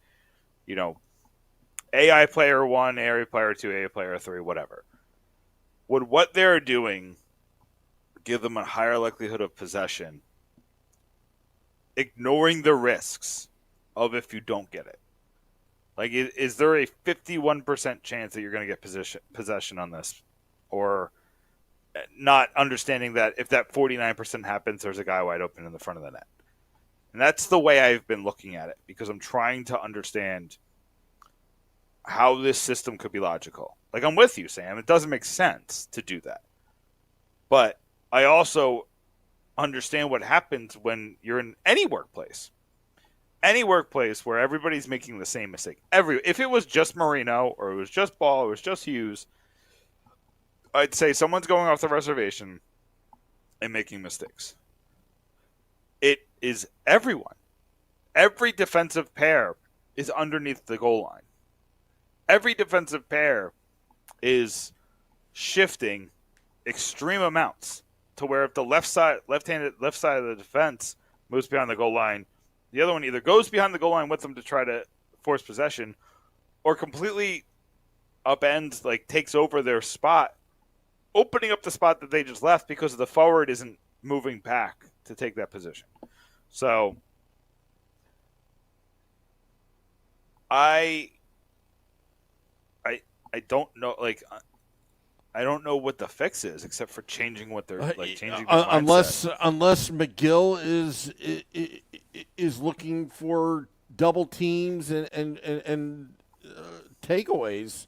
AI player 1, AI player 2, AI player 3, whatever. Would what they're doing give them a higher likelihood of possession, ignoring the risks of if you don't get it? Like, is there a 51% chance that you're going to get possession on this? Or not understanding that if that 49% happens, there's a guy wide open in the front of the net? And that's the way I've been looking at it, because I'm trying to understand how this system could be logical. Like, I'm with you, Sam. It doesn't make sense to do that. But I also understand what happens when you're in any workplace. Any workplace where everybody's making the same mistake. If it was just Marino, or it was just Ball, or it was just Hughes, I'd say someone's going off the reservation and making mistakes. It is everyone. Every defensive pair is underneath the goal line. Every defensive pair is shifting extreme amounts to where if the left side of the defense moves behind the goal line, the other one either goes behind the goal line with them to try to force possession, or completely upends, like takes over their spot, opening up the spot that they just left because the forward isn't moving back to take that position. So I don't know, like I don't know what the fix is except for changing what they're changing. Unless McGill is looking for double teams and takeaways,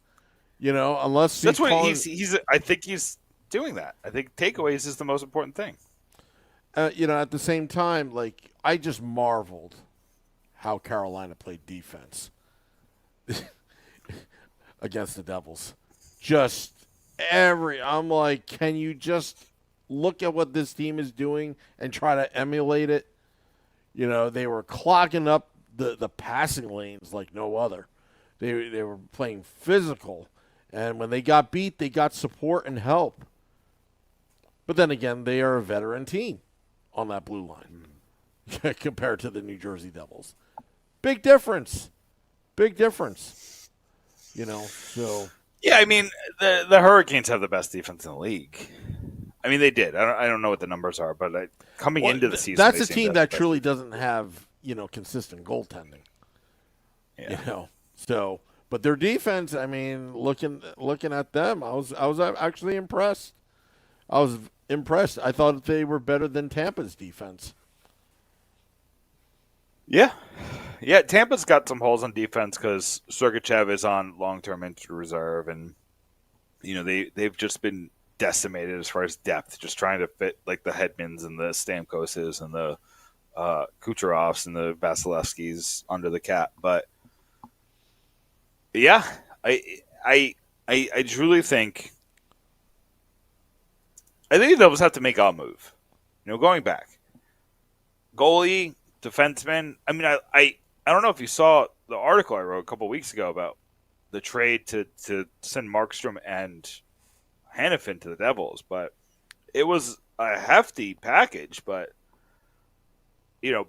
unless that's what he's. I think he's doing that. I think takeaways is the most important thing. At the same time, like I just marveled how Carolina played defense against the Devils. I'm like, can you just look at what this team is doing and try to emulate it? They were clogging up the passing lanes like no other. They were playing physical, and when they got beat, they got support and help. But then again, they are a veteran team on that blue line compared to the New Jersey Devils. Big difference. So. Yeah, I mean, the Hurricanes have the best defense in the league. I mean, they did. I don't know what the numbers are, but coming into the season, that's a team that truly doesn't have consistent goaltending. Yeah. So, but their defense, I mean, looking at them, I was actually impressed. I was impressed. I thought they were better than Tampa's defense. Yeah. Yeah, Tampa's got some holes on defense because Sergachev is on long-term injury reserve, and they've just been decimated as far as depth, just trying to fit like the Hedmans and the Stamkoses and the Kucherovs and the Vasilevskis under the cap. But yeah, I truly think the Devils have to make a move. Going back, goalie, defenseman. I mean, I don't know if you saw the article I wrote a couple weeks ago about the trade to send Markstrom and Hannafin to the Devils, but it was a hefty package. But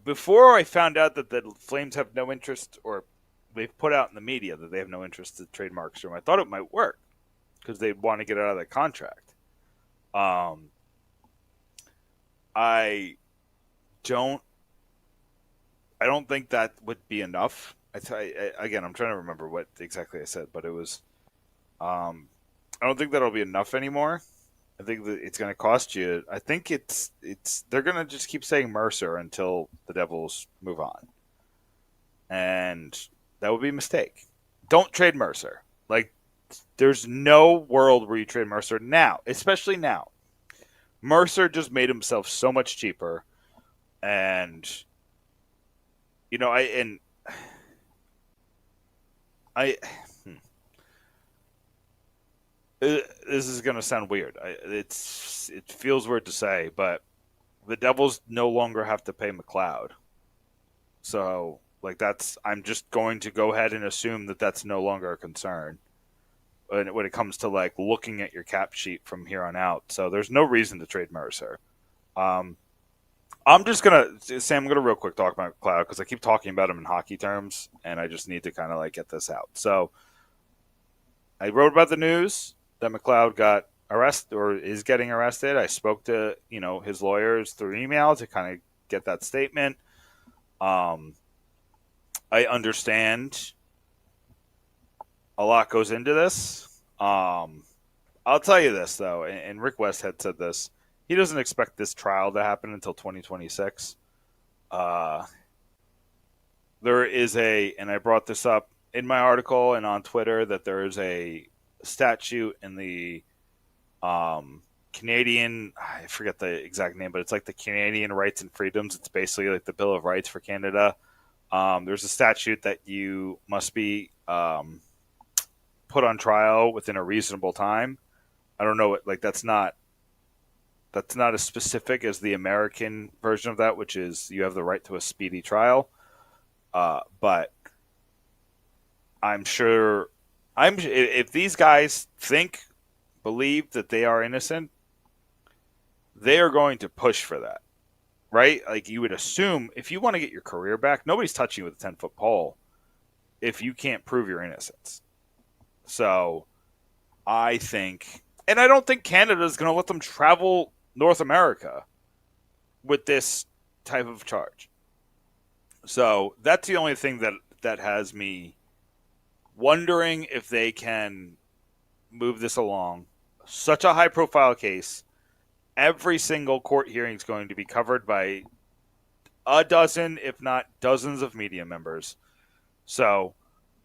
before I found out that the Flames have no interest, or they've put out in the media that they have no interest to trade Markstrom, I thought it might work because they'd want to get out of that contract. I don't think that would be enough. Again, I'm trying to remember what exactly I said, but it was I don't think that'll be enough anymore. I think that it's going to cost you. I think they're going to just keep saying Mercer until the Devils move on, and that would be a mistake. Don't trade Mercer. Like, there's no world where you trade Mercer now, especially now. Mercer just made himself so much cheaper, and this is going to sound weird. It feels weird to say, but the Devils no longer have to pay McLeod. So, like, I'm just going to go ahead and assume that that's no longer a concern when it comes to, like, looking at your cap sheet from here on out. So there's no reason to trade Mercer. I'm just going to, Sam, I'm going to real quick talk about McLeod because I keep talking about him in hockey terms, and I just need to kind of, like, get this out. So I wrote about the news that McLeod got arrested or is getting arrested. I spoke to, his lawyers through email to kind of get that statement. I understand a lot goes into this. I'll tell you this, though, and Rick West had said this. He doesn't expect this trial to happen until 2026. There is and I brought this up in my article and on Twitter, that there is a statute in the Canadian, I forget the exact name, but it's like the Canadian Rights and Freedoms. It's basically like the Bill of Rights for Canada. There's a statute that you must be put on trial within a reasonable time. I don't know, like that's not as specific as the American version of that, which is you have the right to a speedy trial. But I'm sure if these guys believe that they are innocent, they are going to push for that, right? Like, you would assume if you want to get your career back, nobody's touching you with a 10-foot pole if you can't prove your innocence. So I think, and I don't think Canada is going to let them travel North America with this type of charge. So that's the only thing that has me wondering if they can move this along. Such a high-profile case. Every single court hearing is going to be covered by a dozen, if not dozens, of media members. So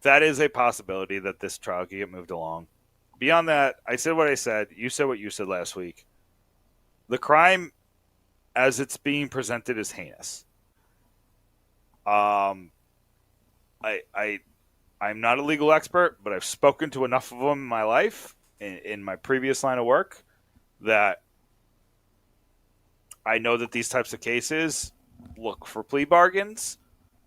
that is a possibility that this trial could get moved along. Beyond that, I said what I said. You said what you said last week. The crime, as it's being presented, is heinous. I'm not a legal expert, but I've spoken to enough of them in my life, in my previous line of work, that I know that these types of cases look for plea bargains,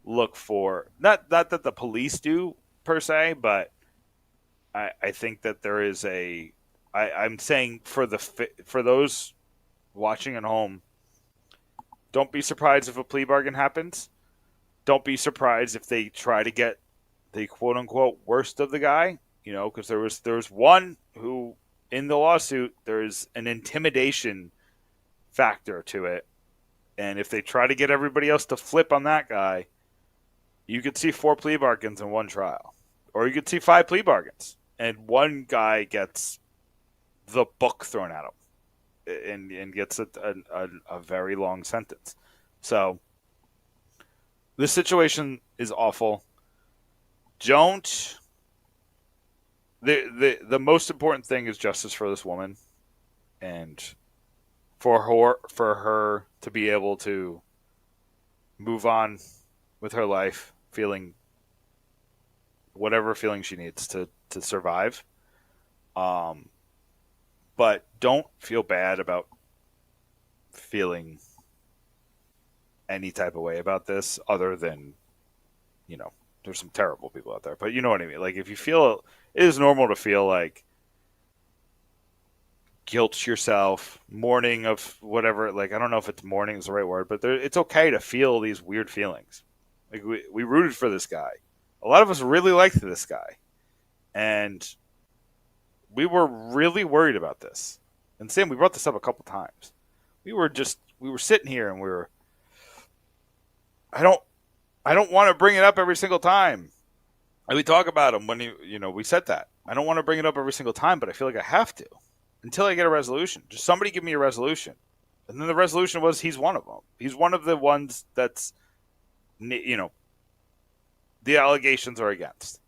look for not that the police do per se, but I think that there is I'm saying for those watching at home, don't be surprised if a plea bargain happens. Don't be surprised if they try to get the quote unquote worst of the guy, because there was one who in the lawsuit, there's an intimidation factor to it. And if they try to get everybody else to flip on that guy, you could see 4 plea bargains in one trial. Or you could see 5 plea bargains. And one guy gets the book thrown at him and gets a very long sentence. So this situation is awful. The most important thing is justice for this woman, and for her to be able to move on with her life, feeling whatever feeling she needs to survive. But don't feel bad about feeling any type of way about this, other than, there's some terrible people out there, but you know what I mean? Like, if you feel, it is normal to feel like guilt yourself, mourning of whatever, like, I don't know if it's mourning is the right word, but it's okay to feel these weird feelings. Like, we rooted for this guy. A lot of us really liked this guy. And we were really worried about this. And Sam, we brought this up a couple times. We were sitting here and I don't want to bring it up every single time. And we talk about him when we said that. I don't want to bring it up every single time, but I feel like I have to until I get a resolution. Just somebody give me a resolution. And then the resolution was he's one of them. He's one of the ones that's, the allegations are against.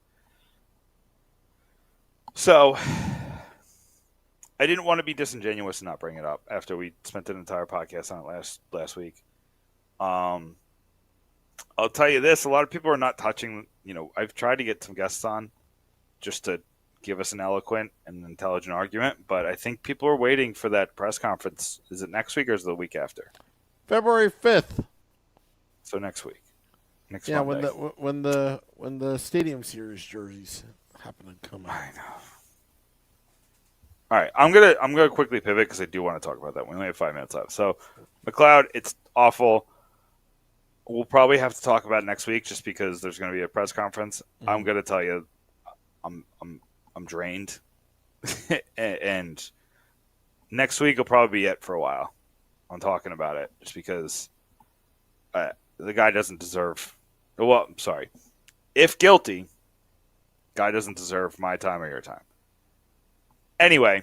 So I didn't want to be disingenuous and not bring it up after we spent an entire podcast on it last week. I'll tell you this: a lot of people are not touching. I've tried to get some guests on just to give us an eloquent and intelligent argument, but I think people are waiting for that press conference. Is it next week or is it the week after? February 5th. So next week. Next yeah, Monday. when the Stadium Series jerseys happen to come out. I know. All right, I'm gonna quickly pivot because I do want to talk about that. We only have 5 minutes left. So, McLeod, it's awful. We'll probably have to talk about it next week just because there's going to be a press conference. Mm-hmm. I'm going to tell you, I'm drained, and next week will probably be it for a while. I'm talking about it just because the guy doesn't deserve. Well, I'm sorry. If guilty, guy doesn't deserve my time or your time. Anyway,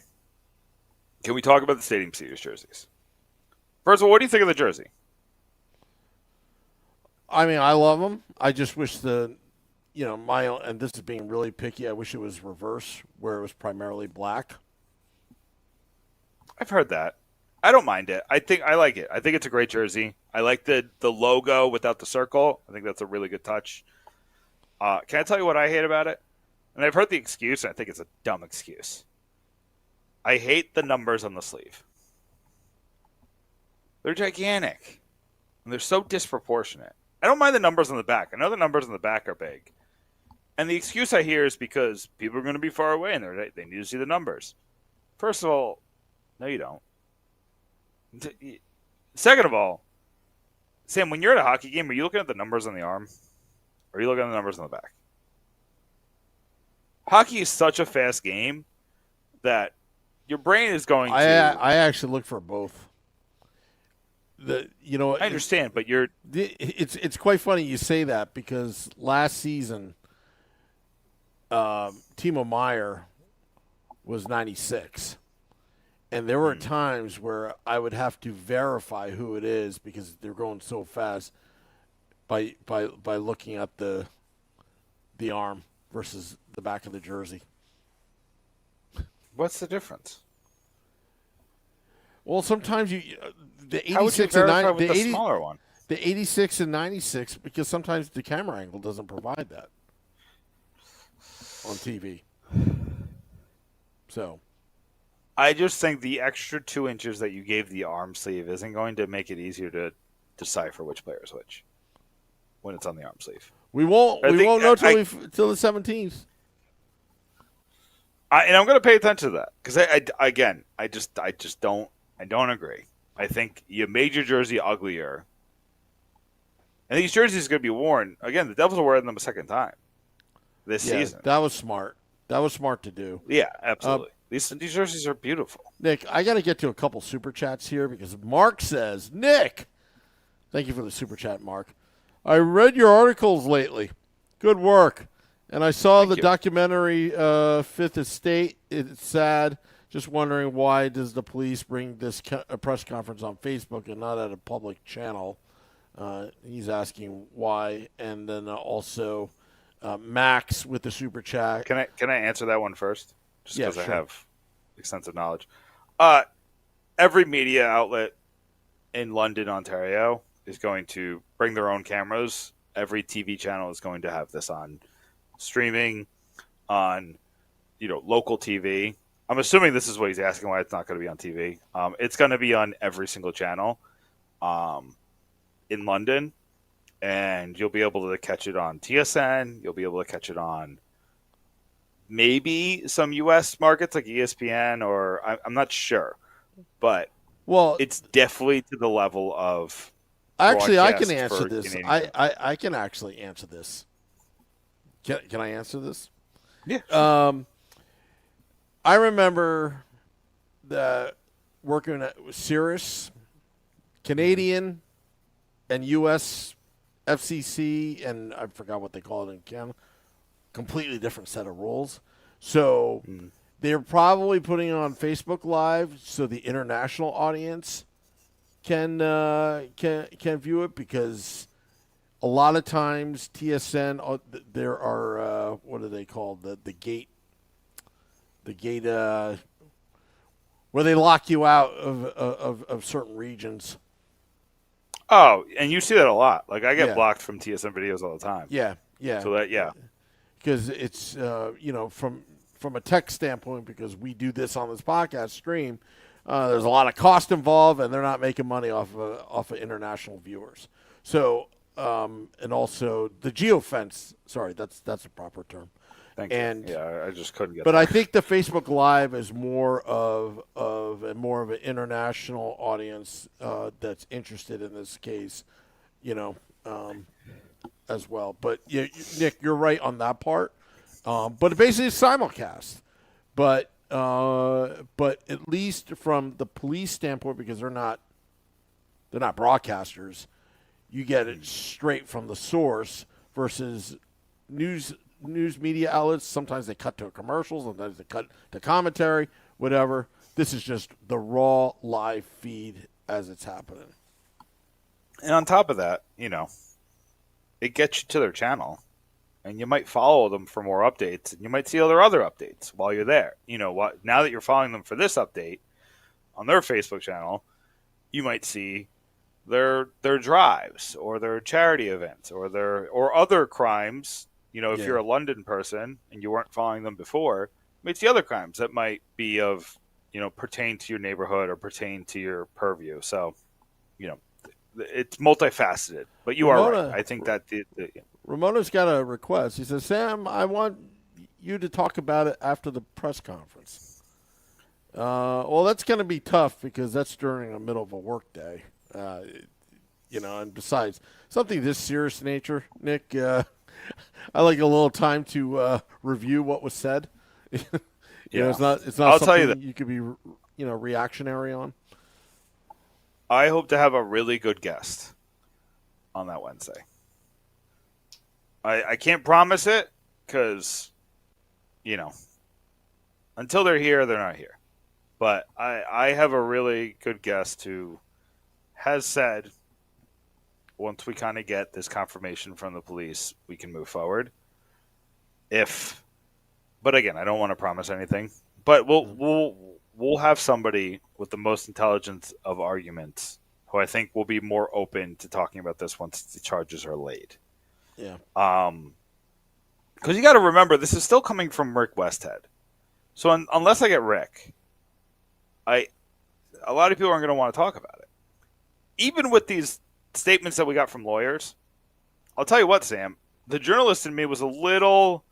can we talk about the Stadium Series jerseys? First of all, what do you think of the jersey? I mean, I love them. I just wish and this is being really picky, I wish it was reverse, where it was primarily black. I've heard that. I don't mind it. I like it. I think it's a great jersey. I like the logo without the circle. I think that's a really good touch. Can I tell you what I hate about it? And I've heard the excuse, and I think it's a dumb excuse. I hate the numbers on the sleeve. They're gigantic. And they're so disproportionate. I don't mind the numbers on the back. I know the numbers on the back are big. And the excuse I hear is because people are going to be far away and they need to see the numbers. First of all, no, you don't. Second of all, Sam, when you're at a hockey game, are you looking at the numbers on the arm? Or are you looking at the numbers on the back? Hockey is such a fast game that your brain is going to... I actually look for both. I understand, but it's quite funny you say that because last season, Timo Meier was 96, and there were times where I would have to verify who it is because they're going so fast by looking at the arm versus the back of the jersey. What's the difference? Well, sometimes the 86 and the smaller one. The 86 and 96, because sometimes the camera angle doesn't provide that on TV. So, I just think the extra 2 inches that you gave the arm sleeve isn't going to make it easier to decipher which player is which when it's on the arm sleeve. We won't know till the 17th. And I'm going to pay attention to that because I just don't agree. I think you made your jersey uglier, and these jerseys are going to be worn again. The Devils are wearing them a second time this season. That was smart. That was smart to do. Yeah, absolutely. These jerseys are beautiful. Nick, I got to get to a couple super chats here because Mark says, Nick, thank you for the super chat, Mark. I read your articles lately. Good work. And I saw the documentary Fifth Estate. It's sad. Just wondering why does the police bring this press conference on Facebook and not at a public channel? He's asking why. And then also Max with the super chat. Can I answer that one first? Just because I have extensive knowledge. Every media outlet in London, Ontario is going to bring their own cameras. Every TV channel is going to have this on streaming, on local TV. I'm assuming this is what he's asking, why it's not going to be on TV. It's going to be on every single channel in London, and you'll be able to catch it on TSN. You'll be able to catch it on maybe some U.S. markets like ESPN, or I'm not sure. But it's definitely to the level of actually, I can answer this. I can actually answer this. Can I answer this? Yeah. I remember working at Cirrus, Canadian, and U.S. FCC, and I forgot what they call it in Canada. completely different set of rules. So they're probably putting it on Facebook Live so the international audience can view it, because a lot of times TSN, there are what are they called, the gate where they lock you out of certain regions. Oh, and you see that a lot. Like, I get Yeah. blocked from TSN videos all the time. Yeah. So that, because it's from a tech standpoint, because we do this on this podcast stream, there's a lot of cost involved, and they're not making money off of international viewers. So and also the geofence. Sorry, that's a proper term. Thank you. Yeah, I just couldn't get. But that. I think the Facebook Live is more of an international audience that's interested in this case, as well. But yeah, Nick, you're right on that part. But basically, it's simulcast. But at least from the police standpoint, because they're not broadcasters, you get it straight from the source versus news media outlets. Sometimes they cut to a commercial, sometimes they cut to commentary, whatever. This is just the raw live feed as it's happening. And on top of that, it gets you to their channel, and you might follow them for more updates, and you might see other updates while you're there. Now that you're following them for this update on their Facebook channel, you might see their drives or their charity events or other crimes. If you're a London person and you weren't following them before, you might see other crimes that might be of, pertain to your neighborhood or pertain to your purview. So, it's multifaceted. But you are right. I think that Ramona's got a request. He says, Sam, I want you to talk about it after the press conference. Well, that's going to be tough because that's during the middle of a work day. And besides, something this serious nature, Nick, I like a little time to review what was said. It's not I'll something tell you that you could be, reactionary on. I hope to have a really good guest on that Wednesday. I can't promise it because, until they're here, they're not here. But I have a really good guest who has said, once we kind of get this confirmation from the police, we can move forward. But again, I don't want to promise anything. But we'll have somebody with the most intelligence of arguments who I think will be more open to talking about this once the charges are laid. Yeah. Because you got to remember, this is still coming from Rick Westhead. So unless I get Rick, a lot of people aren't going to want to talk about it. Even with these statements that we got from lawyers, I'll tell you what, Sam, the journalist in me was a little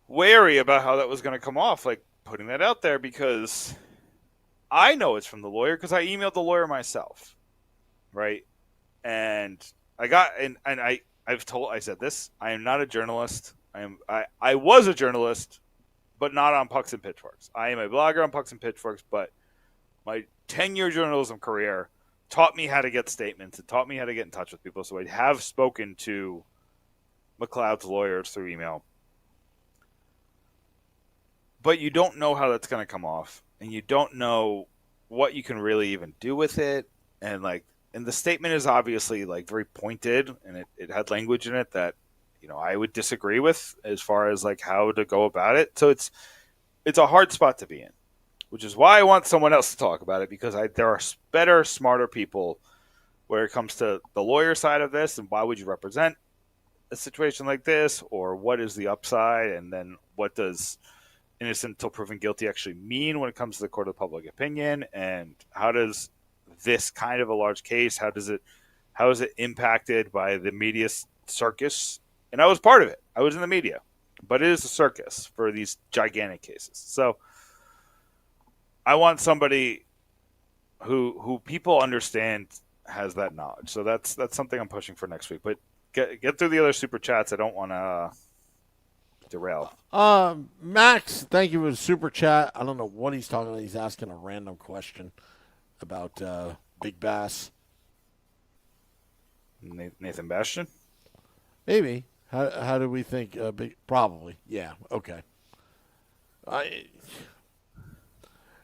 wary about how that was going to come off, like putting that out there, because I know it's from the lawyer because I emailed the lawyer myself, right? And I said this, I am not a journalist. I was a journalist, but not on Pucks and Pitchforks. I am a blogger on Pucks and Pitchforks, but my 10-year journalism career taught me how to get statements and taught me how to get in touch with people. So I have spoken to McLeod's lawyers through email. But you don't know how that's going to come off, and you don't know what you can really even do with it. And the statement is obviously very pointed, and it had language in it that I would disagree with as far as how to go about it. So it's a hard spot to be in, which is why I want someone else to talk about it, because there are better, smarter people where it comes to the lawyer side of this, and why would you represent a situation like this, or what is the upside, and then what does innocent until proven guilty actually mean when it comes to the court of public opinion, and how does this kind of a large case, how is it impacted by the media circus? And I was part of it. I was in the media, but it is a circus for these gigantic cases. So I want somebody who people understand has that knowledge. So that's something I'm pushing for next week. But get through the other super chats. I don't want to derail. Max, thank you for the super chat. I don't know what he's talking about. He's asking a random question about Big Bass. Nathan Bastian? Maybe. How do we think? Probably. Yeah. Okay.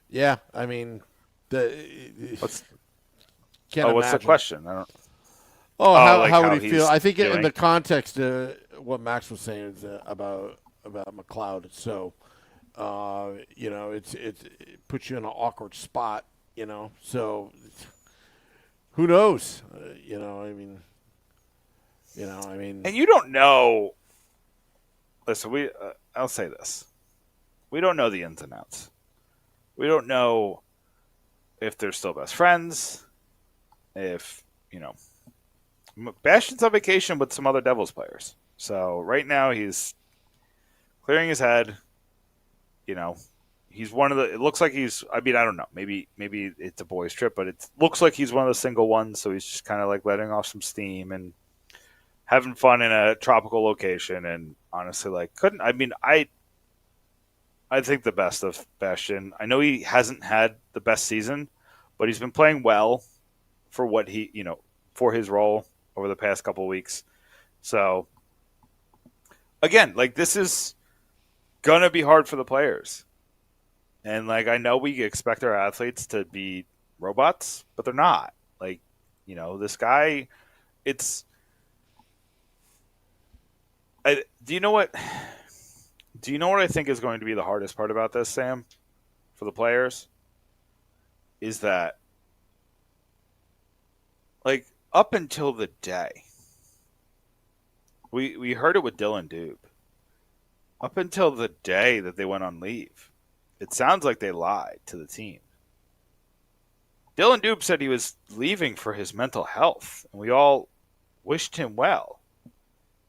Yeah. I mean, What's can't what's the imagine. question? I don't. Oh, Like how how would he feel? he's I think in doing? the context of what Max was saying is, about McLeod. So, it puts you in an awkward spot. So who knows? I mean. And you don't know. Listen, I'll say this: we don't know the ins and outs. We don't know if they're still best friends. If Bastion's on vacation with some other Devils players. So right now he's clearing his head. He's one of the. It looks like he's. I mean, I don't know. Maybe it's a boys' trip, but it looks like he's one of the single ones. So he's just kind of like letting off some steam and having fun in a tropical location. And honestly, like, couldn't. I mean, I think the best of Bastion. I know he hasn't had the best season, but he's been playing well for what for his role over the past couple of weeks. So again, like, this is gonna be hard for the players. And like, I know we expect our athletes to be robots, but they're not. Like, this guy, it's do you know what I think is going to be the hardest part about this, Sam, for the players? Is that, like, up until the day, we heard it with Dylan Dube. Up until the day that they went on leave, it sounds like they lied to the team. Dylan Dube said he was leaving for his mental health, and we all wished him well.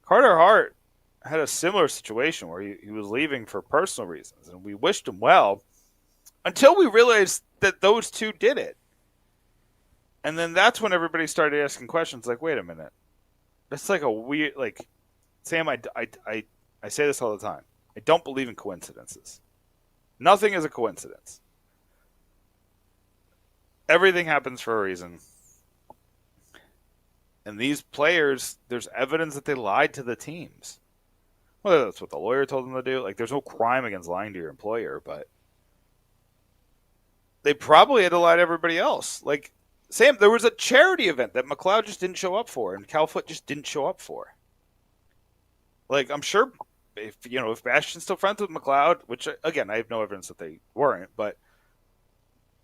Carter Hart had a similar situation where he was leaving for personal reasons, and we wished him well until we realized that those two did it. And then that's when everybody started asking questions like, wait a minute. That's like a weird, like, Sam, I say this all the time. I don't believe in coincidences. Nothing is a coincidence. Everything happens for a reason. And these players, there's evidence that they lied to the teams. Whether that's what the lawyer told them to do. Like, there's no crime against lying to your employer, but they probably had to lie to everybody else. Like, Sam, there was a charity event that McLeod just didn't show up for, and Calfoot just didn't show up for. Like, I'm sure if Bastion's still friends with McLeod, which, again, I have no evidence that they weren't, but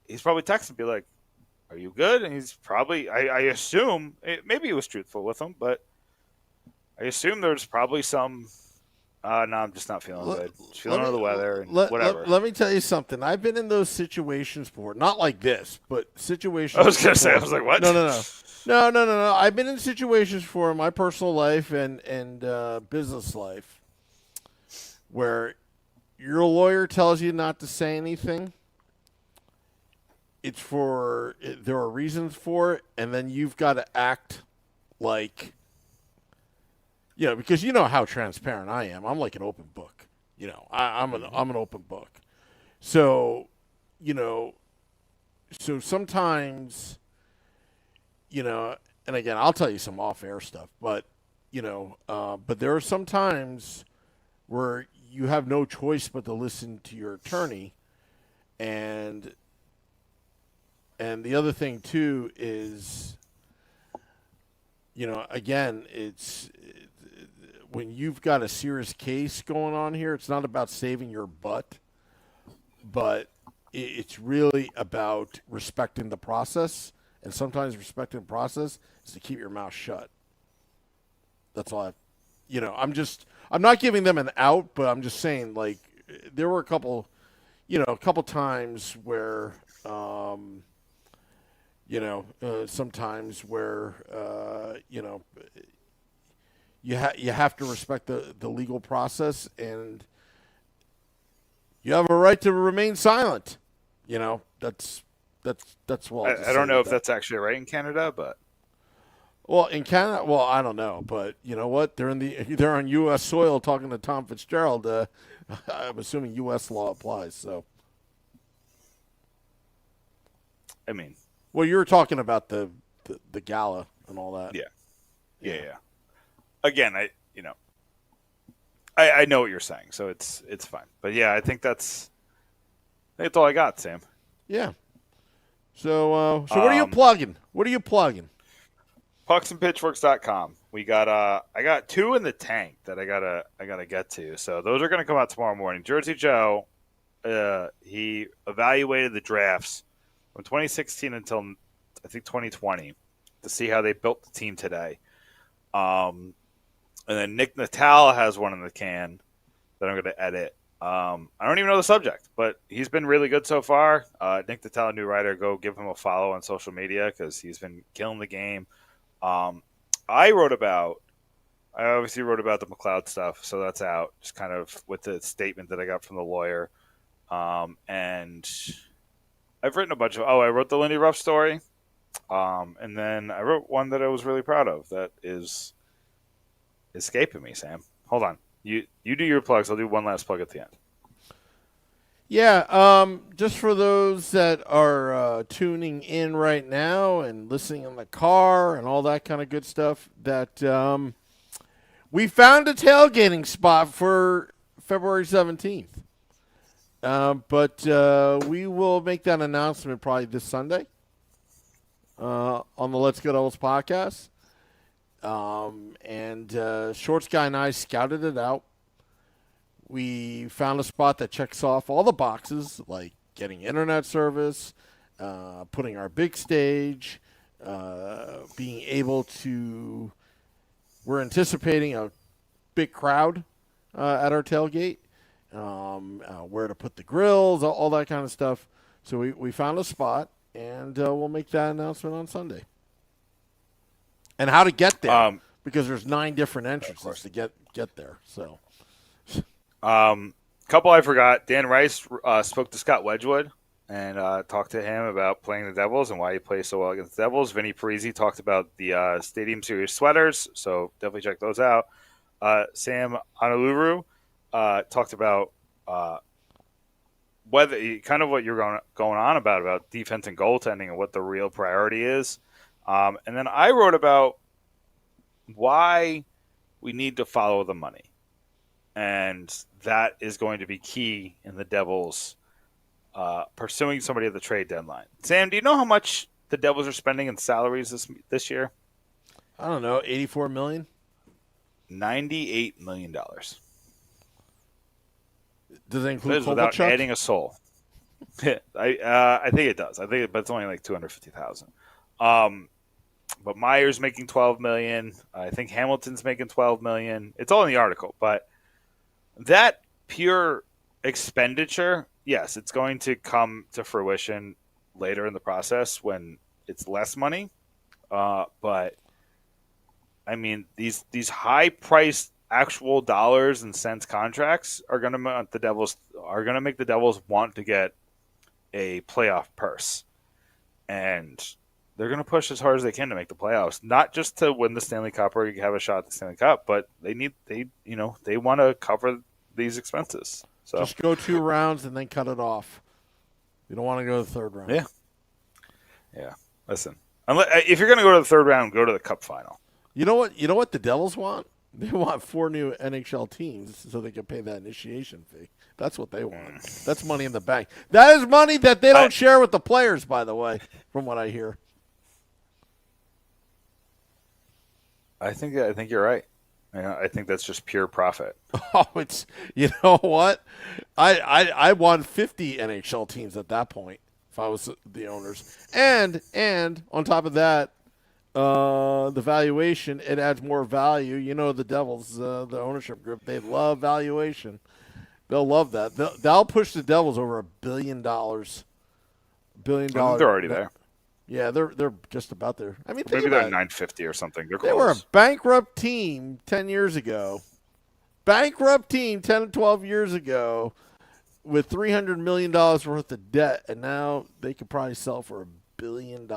he's probably texting and be like, are you good? And he's probably, I assume, maybe he was truthful with him, but I assume there's probably some, no, I'm just not feeling good. Just feeling under the weather and whatever. Let me tell you something. I've been in those situations before. Not like this, but situations. I was going to say, I was like, what? No. I've been in situations before in my personal life and business life where your lawyer tells you not to say anything. There are reasons for it, and then you've got to act like, because you know how transparent I am. I'm like an open book. I'm an open book. So, so sometimes, and again, I'll tell you some off-air stuff, but but there are some times where you have no choice but to listen to your attorney, and the other thing too is, again, it's when you've got a serious case going on here, it's not about saving your butt, but it's really about respecting the process. And sometimes respecting the process is to keep your mouth shut. That's all I'm not giving them an out, but I'm just saying, like, there were a couple times where, sometimes where, you have to respect the legal process, and you have a right to remain silent. That's what I don't know if that's actually right in Canada, but in Canada, I don't know, but you know what? They're on U.S. soil talking to Tom Fitzgerald. I'm assuming U.S. law applies. So, I mean, well, you were talking about the gala and all that. Yeah. Again, I know what you're saying, so it's fine. But yeah, I think that's all I got, Sam. Yeah. So what are you plugging? What are you plugging? Pucksandpitchforks.com. We got I got 2 in the tank that I gotta get to. So those are gonna come out tomorrow morning. Jersey Joe, he evaluated the drafts from 2016 until I think 2020 to see how they built the team today. And then Nick Natal has one in the can that I'm gonna edit. I don't even know the subject, but he's been really good so far. Nick Natal, new writer, go give him a follow on social media because he's been killing the game. I obviously wrote about the McLeod stuff, so that's out, just kind of with the statement that I got from the lawyer. And I've written a bunch of, I wrote the Lindy Ruff story. And then I wrote one that I was really proud of that is escaping me, Sam. Hold on. You do your plugs. I'll do one last plug at the end. Yeah, just for those that are tuning in right now and listening in the car and all that kind of good stuff, that we found a tailgating spot for February 17th. But we will make that announcement probably this Sunday on the Let's Go Devils podcast. And Shorts Guy and I scouted it out. We found a spot that checks off all the boxes, like getting internet service, putting our big stage, being able to. We're anticipating a big crowd at our tailgate, where to put the grills, all that kind of stuff. So we found a spot, and we'll make that announcement on Sunday. And how to get there, because there's 9 different entrances to get there. So. Couple I forgot. Dan Rice spoke to Scott Wedgwood and talked to him about playing the Devils and why he plays so well against the Devils. Vinny Parisi talked about the Stadium Series sweaters, so definitely check those out. Sam Honolulu talked about whether kind of what you're going on about defense and goaltending and what the real priority is. And then I wrote about why we need to follow the money. And that is going to be key in the Devils pursuing somebody at the trade deadline. Sam, do you know how much the Devils are spending in salaries this year? I don't know, $84 million? $98 million. Does that include without Kovalchuk? adding a soul? I think it does. But it's only like $250,000. But Meyer's making $12 million. I think Hamilton's making $12 million. It's all in the article, but that pure expenditure, yes, it's going to come to fruition later in the process when it's less money. But I mean, these high-priced actual dollars and cents contracts are going to make the Devils want to get a playoff purse, and they're going to push as hard as they can to make the playoffs, not just to win the Stanley Cup or have a shot at the Stanley Cup, but they want to cover these expenses. So just go 2 rounds and then cut it off. You don't want to go to the 3rd round. Yeah. Listen, if you're going to go to the 3rd round, go to the Cup final. You know what the Devils want? They want 4 new NHL teams so they can pay that initiation fee. That's what they want. That's money in the bank. That is money that they don't share with the players, by the way, from what I hear. I think you're right. I think that's just pure profit. Oh, it's, you know what? I want 50 NHL teams at that point if I was the owners. And on top of that, the valuation, it adds more value. You know, the Devils, the ownership group, they love valuation. They'll love that. They'll push the Devils over $1 billion. $1 billion. I think they're already there. Yeah, they're just about there. I mean, maybe they're 950 or something. They're close. They were a bankrupt team 10 years ago. Bankrupt team 10 to 12 years ago with $300 million worth of debt, and now they could probably sell for $1 billion.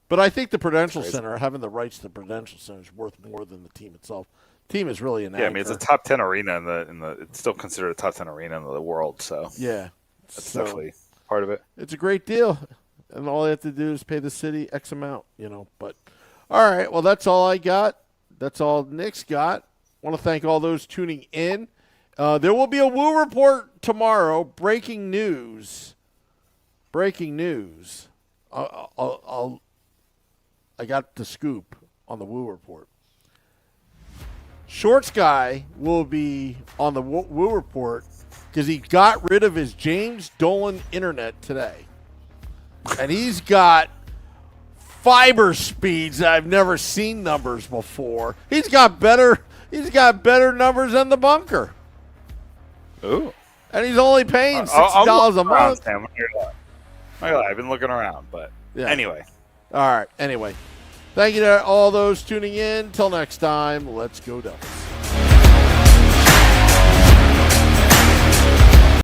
But I think the Prudential Center, having the rights to the Prudential Center, is worth more than the team itself. The team is really an anchor. I mean, it's a top 10 arena in the. It's still considered a top 10 arena in the world. So yeah, that's definitely part of it. It's a great deal, and all they have to do is pay the city X amount, But all right, well, that's all I got. That's all Nick's got. Want to thank all those tuning in. There will be a Woo Report tomorrow. Breaking news. Breaking news. I got the scoop on the Woo Report. Shorts guy will be on the Woo Report because he got rid of his James Dolan internet today. And he's got fiber speeds that I've never seen numbers before. He's got better numbers than the bunker. Ooh. And he's only paying $60 a month. Sam, I've been looking around, but anyway. All right. Anyway, thank you to all those tuning in. Till next time, let's go Devils.